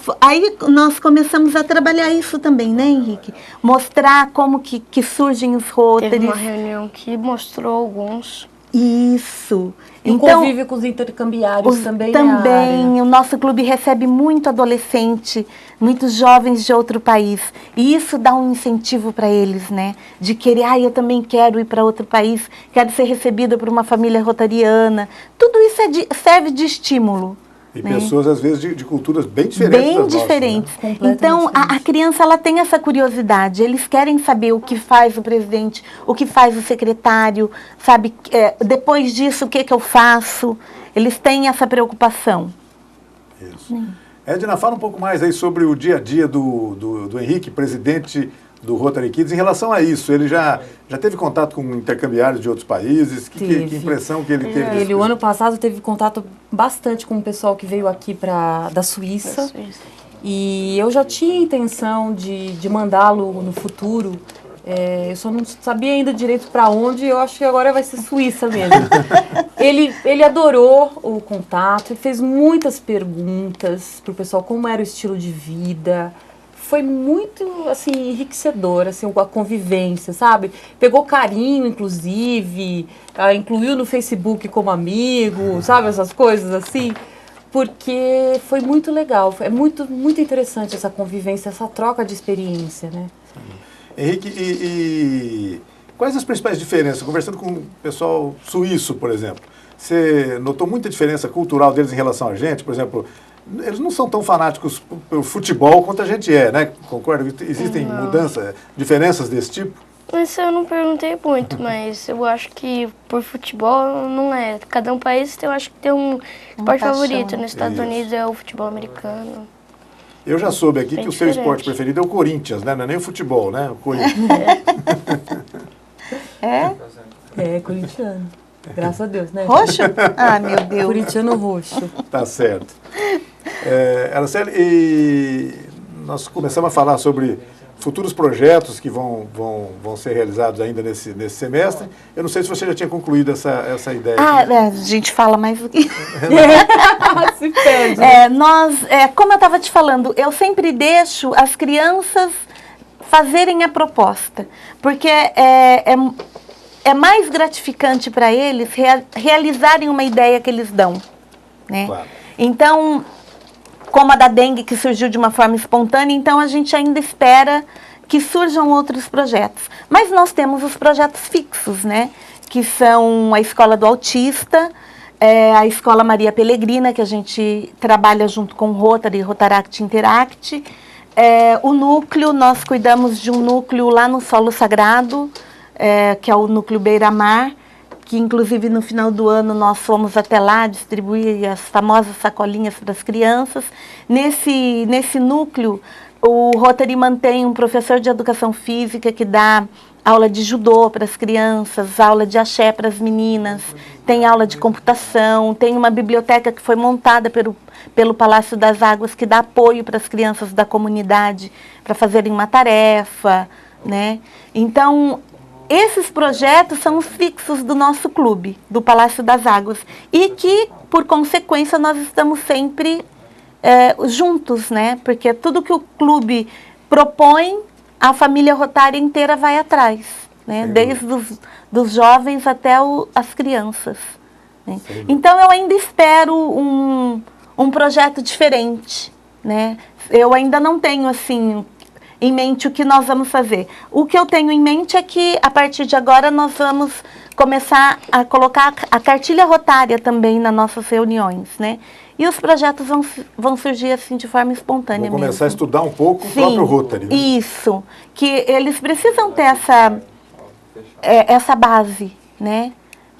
nós começamos a trabalhar isso também, né, Henrique? Mostrar como que surgem os Rotaries. Teve uma reunião que mostrou alguns. Isso. E então, convive com os intercambiários também. Também, o nosso clube recebe muito adolescente, muitos jovens de outro país. E isso dá um incentivo para eles, né? De querer, eu também quero ir para outro país, quero ser recebida por uma família rotariana. Tudo isso serve de estímulo. E pessoas, às vezes, de culturas bem diferentes. Bem diferentes. Nossas, né? Então, a criança ela tem essa curiosidade. Eles querem saber o que faz o presidente, o que faz o secretário, sabe? Depois disso, o que eu faço? Eles têm essa preocupação. Isso. Edna, fala um pouco mais aí sobre o dia a dia do Henrique, presidente do Rotary Kids, em relação a isso. Ele já teve contato com intercambiários de outros países? Que impressão que ele teve? Ele, o ano passado, teve contato bastante com o pessoal que veio aqui da Suíça. E eu já tinha intenção de mandá-lo no futuro. Eu só não sabia ainda direito para onde. Eu acho que agora vai ser Suíça mesmo. Ele adorou o contato, ele fez muitas perguntas para o pessoal, como era o estilo de vida. Foi muito, assim, enriquecedor, assim, a convivência, sabe? Pegou carinho, inclusive, incluiu no Facebook como amigo, sabe? Essas coisas, assim, porque foi muito legal. É muito, muito interessante essa convivência, essa troca de experiência, né? Henrique, e quais as principais diferenças? Conversando com o pessoal suíço, por exemplo, você notou muita diferença cultural deles em relação a gente? Por exemplo, eles não são tão fanáticos pelo futebol quanto a gente é, né? Concorda? Existem mudanças, diferenças desse tipo? Isso eu não perguntei muito, mas eu acho que por futebol não é. Cada um país eu acho que tem um esporte favorito. Nos Estados Unidos é o futebol americano. Eu já soube aqui que o seu esporte preferido é o Corinthians, né? Não é nem o futebol, né? O Corinthians. É corintiano. Graças a Deus, né? Roxo? Ah, meu Deus. Corintiano roxo. Tá certo. Araceli, e nós começamos a falar sobre futuros projetos que vão ser realizados ainda nesse semestre. Eu não sei se você já tinha concluído essa ideia. A gente fala mais do que... Se perde. Como eu estava te falando, eu sempre deixo as crianças fazerem a proposta, porque é mais gratificante para eles realizarem uma ideia que eles dão, né? Claro. Então, como a da dengue, que surgiu de uma forma espontânea, então a gente ainda espera que surjam outros projetos. Mas nós temos os projetos fixos, né? Que são a Escola do Autista, a Escola Maria Pelegrina, que a gente trabalha junto com o Rotary, Rotaract Interact. O núcleo, nós cuidamos de um núcleo lá no Solo Sagrado, que é o núcleo Beira-Mar, que inclusive no final do ano nós fomos até lá distribuir as famosas sacolinhas para as crianças. Nesse núcleo, o Rotary mantém um professor de educação física que dá aula de judô para as crianças, aula de axé para as meninas, tem aula de computação, tem uma biblioteca que foi montada pelo Palácio das Águas que dá apoio para as crianças da comunidade para fazerem uma tarefa, né? Então, esses projetos são os fixos do nosso clube, do Palácio das Águas, e que, por consequência, nós estamos sempre juntos, né? Porque tudo que o clube propõe, a família Rotária inteira vai atrás, né? Desde dos jovens até as crianças, né? Então, eu ainda espero um projeto diferente, né? Eu ainda não tenho, assim, em mente o que nós vamos fazer. O que eu tenho em mente é que, a partir de agora, nós vamos começar a colocar a cartilha rotária também nas nossas reuniões, né? E os projetos vão surgir assim de forma espontânea. Vou começar mesmo. A estudar um pouco o próprio Rotary. Né? Isso, que eles precisam ter essa base, né?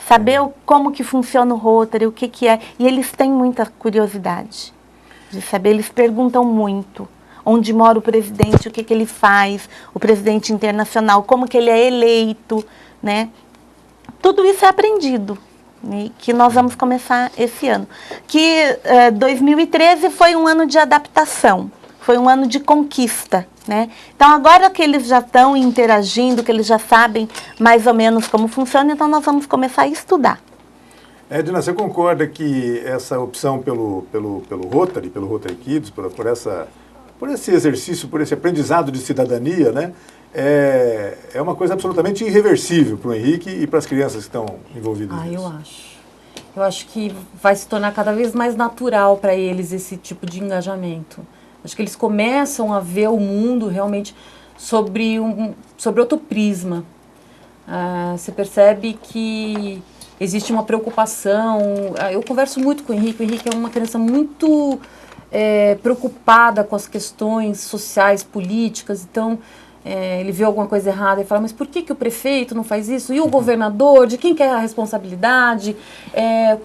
Saber como que funciona o Rotary, o que é. E eles têm muita curiosidade de saber, eles perguntam muito. Onde mora o presidente, o que ele faz, o presidente internacional, como que ele é eleito, né? Tudo isso é aprendido, né? Que nós vamos começar esse ano. Que 2013 foi um ano de adaptação, foi um ano de conquista, né? Então, agora que eles já estão interagindo, que eles já sabem mais ou menos como funciona, então nós vamos começar a estudar. Edna, você concorda que essa opção pelo Rotary Kids, por esse exercício, por esse aprendizado de cidadania, né, é uma coisa absolutamente irreversível para o Henrique e para as crianças que estão envolvidas nisso? Eu acho que vai se tornar cada vez mais natural para eles esse tipo de engajamento. Acho que eles começam a ver o mundo realmente sobre outro prisma. Você percebe que existe uma preocupação. Eu converso muito com o Henrique é uma criança muito preocupada com as questões sociais, políticas. Então, ele vê alguma coisa errada e fala, mas por que o prefeito não faz isso? E o governador? De quem que é a responsabilidade?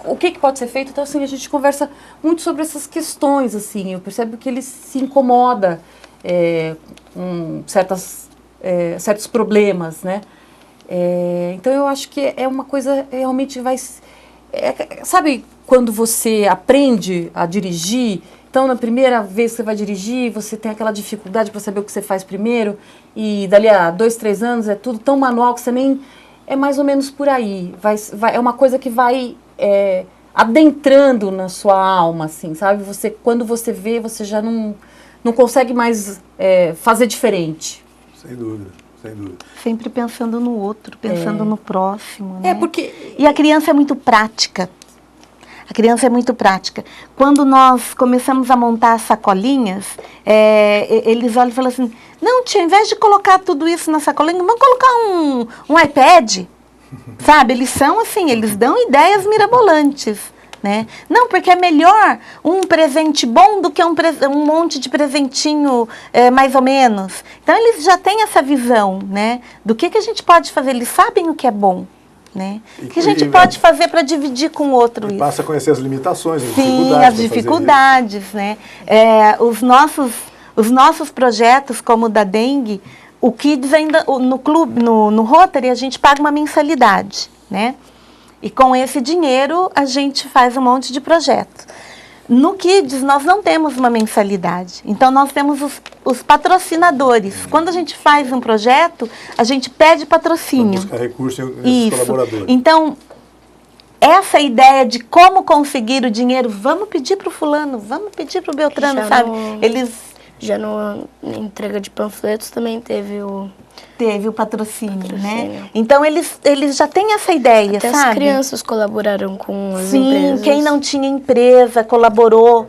O que pode ser feito? Então, assim, a gente conversa muito sobre essas questões, assim. Eu percebo que ele se incomoda com certos problemas, né? Então, eu acho que é uma coisa realmente vai... sabe quando você aprende a dirigir? Então, na primeira vez que você vai dirigir, você tem aquela dificuldade para saber o que você faz primeiro, e dali a 2, 3 anos é tudo tão manual que você nem... É mais ou menos por aí. É uma coisa que vai adentrando na sua alma, assim, sabe? Quando você vê, você já não consegue mais fazer diferente. Sem dúvida, sem dúvida. Sempre pensando no outro, pensando no próximo, né? Porque... E a criança é muito prática. A criança é muito prática. Quando nós começamos a montar as sacolinhas, eles olham e falam assim, não, tia, ao invés de colocar tudo isso na sacolinha, vamos colocar um iPad. Sabe, eles são assim, eles dão ideias mirabolantes. Né? Não, porque é melhor um presente bom do que um monte de presentinho mais ou menos. Então, eles já têm essa visão, né, do que a gente pode fazer. Eles sabem o que é bom. Né? O que a gente pode fazer para dividir com o outro isso? Passa a conhecer as limitações, as dificuldades. Né? Os nossos projetos, como o da dengue, o Kids ainda, no clube, no Rotary, a gente paga uma mensalidade. Né? E com esse dinheiro, a gente faz um monte de projetos. No Kids, nós não temos uma mensalidade. Então, nós temos os patrocinadores. Quando a gente faz um projeto, a gente pede patrocínio. Buscar recursos nesses colaboradores. Então, essa ideia de como conseguir o dinheiro, vamos pedir para o fulano, vamos pedir para o Beltrano, sabe? Já na entrega de panfletos também teve o patrocínio, né? Então, eles já têm essa ideia, até sabe? As crianças colaboraram com as Sim, empresas. Quem não tinha empresa colaborou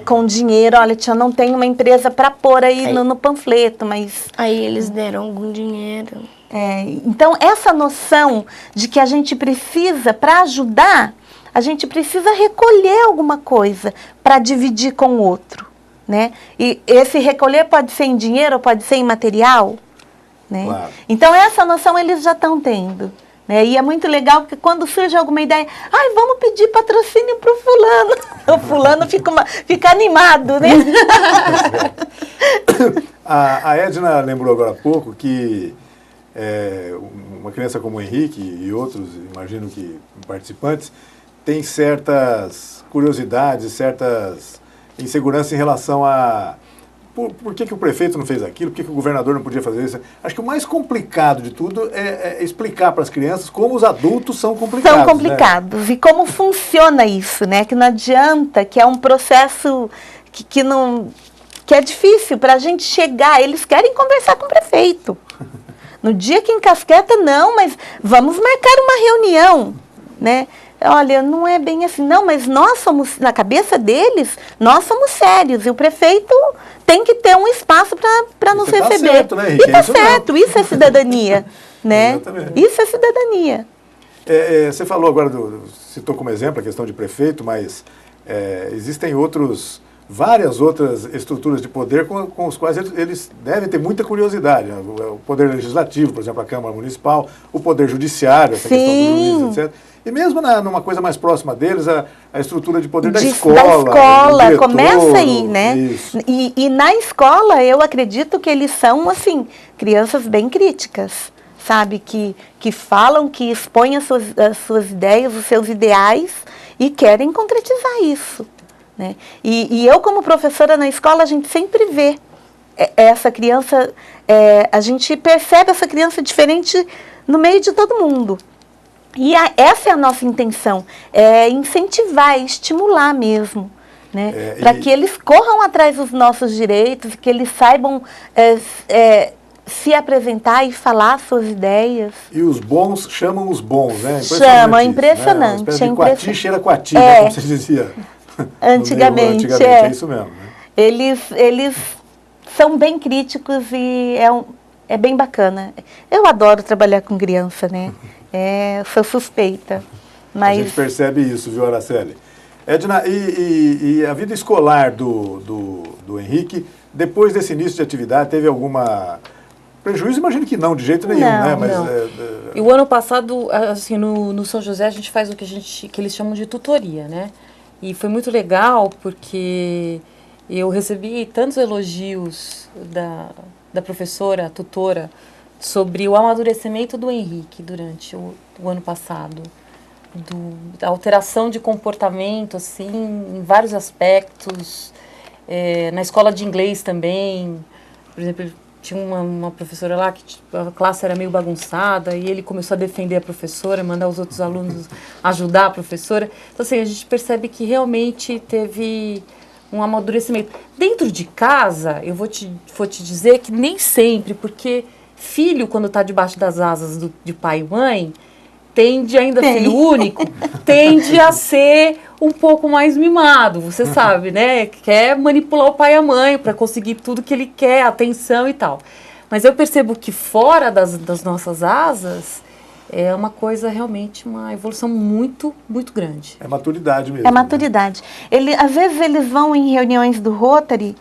com dinheiro. Olha, tia, não tem uma empresa para pôr aí no panfleto, mas... Aí eles deram algum dinheiro. Então, essa noção de que a gente precisa, para ajudar, a gente precisa recolher alguma coisa para dividir com o outro, né? E esse recolher pode ser em dinheiro ou pode ser em material, né? Claro. Então, essa noção eles já estão tendo. Né? E é muito legal porque quando surge alguma ideia, vamos pedir patrocínio para o fulano. O fulano fica animado, né? A Edna lembrou agora há pouco que uma criança como o Henrique e outros, imagino que participantes, tem certas curiosidades, certas inseguranças em relação a... Por que o prefeito não fez aquilo? Por que o governador não podia fazer isso? Acho que o mais complicado de tudo é explicar para as crianças como os adultos são complicados. São complicados. Né? E como funciona isso, né? Que não adianta, que é um processo que é difícil para a gente chegar. Eles querem conversar com o prefeito. No dia que encasqueta, não, mas vamos marcar uma reunião, né? Olha, não é bem assim. Não, mas nós somos, na cabeça deles, nós somos sérios. E o prefeito tem que ter um espaço para nos receber. Tá certo, né, Henrique? E tá certo, isso é cidadania. Né? Exatamente. Isso é cidadania. Você falou agora, citou como exemplo a questão de prefeito, mas existem várias outras estruturas de poder com os quais eles devem ter muita curiosidade. Né? O poder legislativo, por exemplo, a Câmara Municipal, o poder judiciário, essa questão do juiz, etc. E mesmo numa coisa mais próxima deles, a estrutura de poder da escola. Da escola, diretor, começa aí, né? E na escola, eu acredito que eles são, assim, crianças bem críticas, sabe? Que falam, que expõem as suas ideias, os seus ideais e querem concretizar isso. Né? E eu, como professora na escola, a gente sempre vê essa criança, a gente percebe essa criança diferente no meio de todo mundo. E essa é a nossa intenção, é incentivar, estimular mesmo, né? Para que eles corram atrás dos nossos direitos, que eles saibam se apresentar e falar suas ideias. E os bons chamam os bons, né? Chamam, é impressionante. Né? Uma espécie de coati cheira coati, né? Como você dizia. Antigamente, é isso mesmo. Né? Eles são bem críticos e é bem bacana. Eu adoro trabalhar com criança, né? Sou suspeita. Mas... A gente percebe isso, viu, Araceli? Edna, e a vida escolar do Henrique, depois desse início de atividade, teve alguma prejuízo? Imagino que não, de jeito nenhum, né? Mas, não. E o ano passado, assim, no São José, a gente faz o que eles chamam de tutoria, né? E foi muito legal, porque eu recebi tantos elogios da professora, a tutora, sobre o amadurecimento do Henrique durante o ano passado. Da alteração de comportamento, assim, em vários aspectos. Na escola de inglês também, por exemplo, tinha uma professora lá que a classe era meio bagunçada e ele começou a defender a professora, mandar os outros alunos ajudar a professora. Então, assim, a gente percebe que realmente teve um amadurecimento. Dentro de casa, eu vou te dizer que nem sempre, porque filho, quando está debaixo das asas de pai e mãe, filho único, tende a ser um pouco mais mimado, você sabe, né? Quer manipular o pai e a mãe para conseguir tudo que ele quer, atenção e tal. Mas eu percebo que fora das nossas asas é uma coisa realmente, uma evolução muito, muito grande. É maturidade mesmo. É maturidade. Às vezes eles vão em reuniões do Rotary,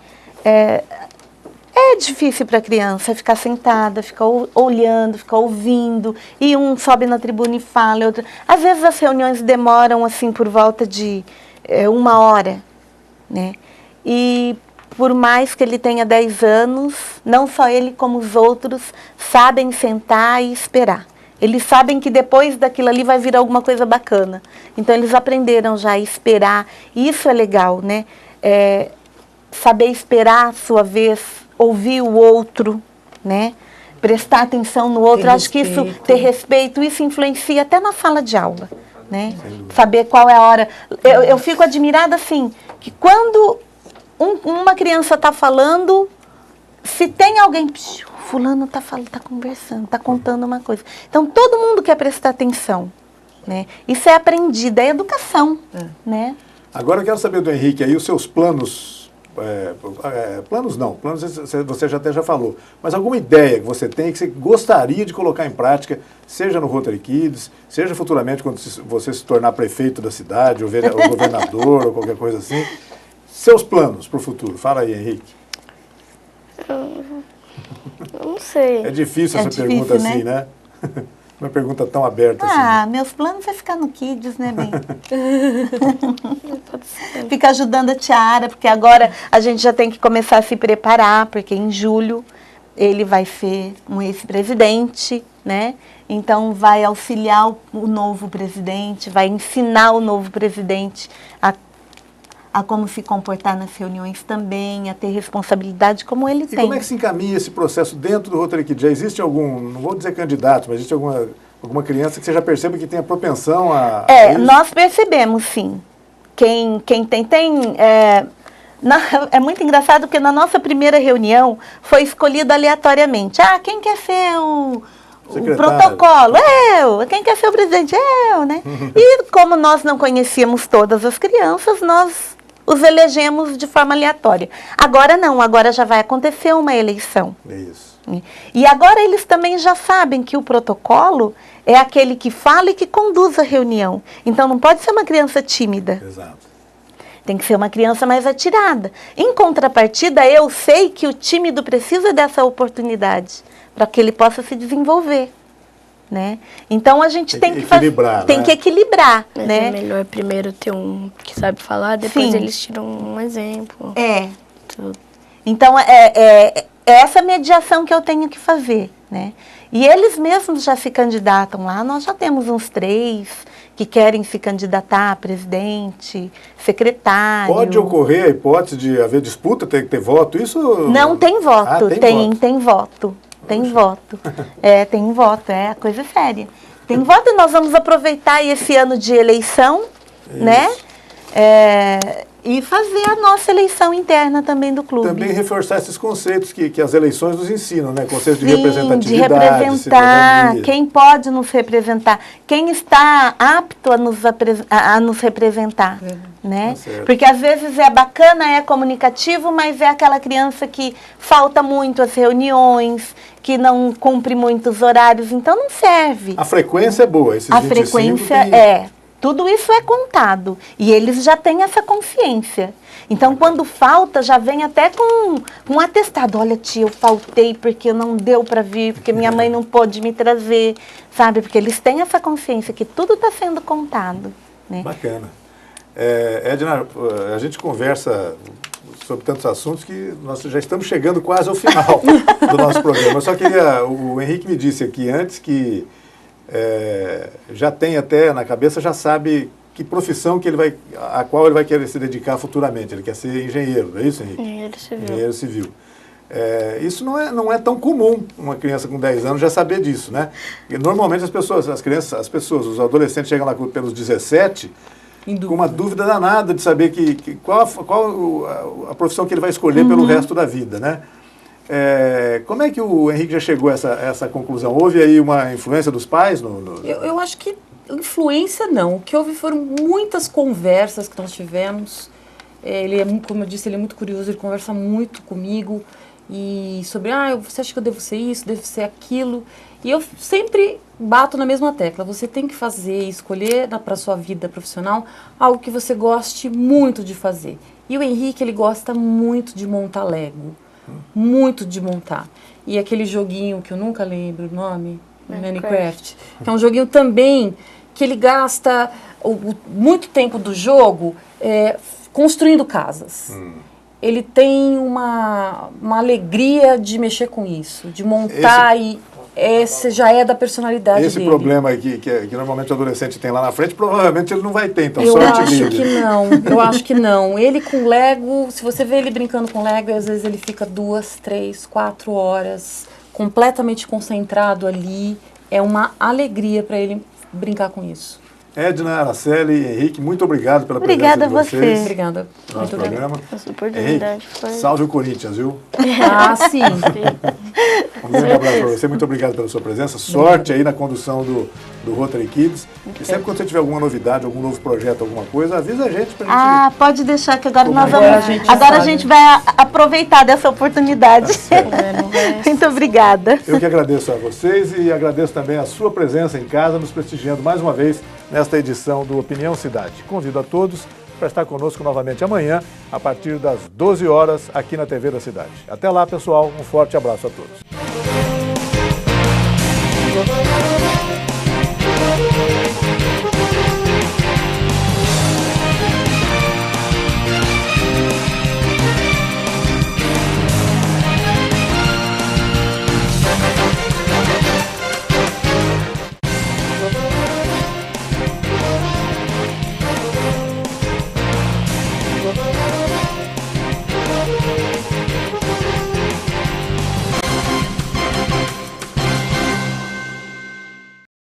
é difícil para a criança ficar sentada, ficar olhando, ficar ouvindo, e um sobe na tribuna e fala, outro... Às vezes as reuniões demoram assim por volta de 1 hora, né? E por mais que ele tenha 10 anos, não só ele como os outros sabem sentar e esperar. Eles sabem que depois daquilo ali vai vir alguma coisa bacana. Então eles aprenderam já a esperar, e isso é legal, né? Saber esperar a sua vez, ouvir o outro, né? Prestar atenção no outro. Acho que isso, ter respeito, isso influencia até na sala de aula, né? Saber qual é a hora. Eu fico admirada, assim, que quando uma criança está falando, se tem alguém, fulano está falando, está conversando, está contando uma coisa. Então, todo mundo quer prestar atenção, né? Isso é aprendido, é educação, né? Agora eu quero saber do Henrique aí, os seus planos. Planos você até já falou, mas alguma ideia que você tem que você gostaria de colocar em prática, seja no Rotary Kids, seja futuramente quando você se tornar prefeito da cidade, ou governador, ou qualquer coisa assim. Seus planos para o futuro. Fala aí, Henrique. Eu não sei. É difícil essa pergunta, né? Assim, né? Uma pergunta tão aberta assim. Meus planos é ficar no Kids, né, bem? Ficar ajudando a Tiara, porque agora a gente já tem que começar a se preparar, porque em julho ele vai ser um ex-presidente, né? Então vai auxiliar o novo presidente, vai ensinar o novo presidente a como se comportar nas reuniões também, a ter responsabilidade como ele tem. E como é que se encaminha esse processo dentro do Rotary Kids? Já existe algum, não vou dizer candidato, mas existe alguma criança que você já percebe que tem a propensão a isso? Nós percebemos, sim. Quem tem... É muito engraçado porque na nossa primeira reunião foi escolhido aleatoriamente. Quem quer ser o protocolo? Eu. Quem quer ser o presidente? Eu, né? E como nós não conhecíamos todas as crianças, nós os elegemos de forma aleatória. Agora não, agora já vai acontecer uma eleição. É isso. E agora eles também já sabem que o protocolo é aquele que fala e que conduz a reunião. Então não pode ser uma criança tímida. Exato. Tem que ser uma criança mais atirada. Em contrapartida, eu sei que o tímido precisa dessa oportunidade para que ele possa se desenvolver, né? Então a gente tem que equilibrar, Mas né? é melhor primeiro ter um que sabe falar, depois eles tiram um exemplo. Então essa mediação que eu tenho que fazer, né? E eles mesmos já se candidatam lá. Nós já temos uns 3 que querem se candidatar a presidente, secretário. Pode ocorrer a hipótese de haver disputa, tem que ter voto? Isso não tem voto. Tem voto. Tem voto. Tem voto. É a coisa séria. Tem voto e nós vamos aproveitar esse ano de eleição, né? E fazer a nossa eleição interna também do clube. Também reforçar esses conceitos que as eleições nos ensinam, né? Conceitos de Sim, representatividade, de representar, cidadania. quem pode nos representar, quem está apto a nos representar, né? Tá, porque às vezes é bacana, é comunicativo, mas é aquela criança que falta muito às reuniões, que não cumpre muitos horários, então não serve. A frequência é boa, esses A 25 frequência tem... tudo isso é contado e eles já têm essa consciência. Então, quando falta, já vem até com um atestado. Olha, tia, eu faltei porque não deu para vir, porque minha mãe não pôde me trazer, sabe? Porque eles têm essa consciência que tudo está sendo contado, né? Bacana. Edna, a gente conversa sobre tantos assuntos que nós já estamos chegando quase ao final do nosso programa. Eu só queria... O Henrique me disse aqui antes que já tem até na cabeça, já sabe que profissão que a qual ele vai querer se dedicar futuramente. Ele quer ser engenheiro, não é isso, Henrique? Engenheiro civil. Engenheiro civil. Isso não é tão comum, uma criança com 10 anos já saber disso, né? E normalmente os adolescentes chegam lá pelos 17 com uma dúvida danada de saber qual a profissão que ele vai escolher pelo resto da vida, né? Como é que o Henrique já chegou a essa conclusão? Houve aí uma influência dos pais? Eu acho que influência não. O que houve foram muitas conversas que nós tivemos. Como eu disse, ele é muito curioso, ele conversa muito comigo. E sobre, você acha que eu devo ser isso, devo ser aquilo? E eu sempre bato na mesma tecla. Você tem que escolher para a sua vida profissional algo que você goste muito de fazer. E o Henrique, ele gosta muito de montar Lego. Muito de montar. E aquele joguinho que eu nunca lembro o nome, Minecraft, que é um joguinho também que ele gasta muito tempo do jogo construindo casas. Ele tem uma alegria de mexer com isso, de montar esse já é da personalidade dele. Esse problema aí que normalmente o adolescente tem lá na frente, provavelmente ele não vai ter, então eu sorte acho dele. Que não, eu acho que não. Ele com Lego, se você vê ele brincando com Lego, às vezes ele fica 2, 3, 4 horas completamente concentrado ali. É uma alegria para ele brincar com isso. Edna, Araceli e Henrique, muito obrigado pela presença de vocês. Obrigada a você. Obrigada. No nosso programa. Essa oportunidade Henrique, salve o Corinthians, viu? Sim. Um grande abraço para você, muito obrigado pela sua presença. Sorte aí na condução do Rotary Kids. E sempre quando você tiver alguma novidade, algum novo projeto, alguma coisa, avisa a gente pra gente... Pode deixar que agora nós agora vamos... Agora a gente vai aproveitar dessa oportunidade. Muito obrigada. Eu que agradeço a vocês e agradeço também a sua presença em casa, nos prestigiando mais uma vez nesta edição do Opinião Cidade. Convido a todos para estar conosco novamente amanhã, a partir das 12 horas, aqui na TV da Cidade. Até lá, pessoal. Um forte abraço a todos.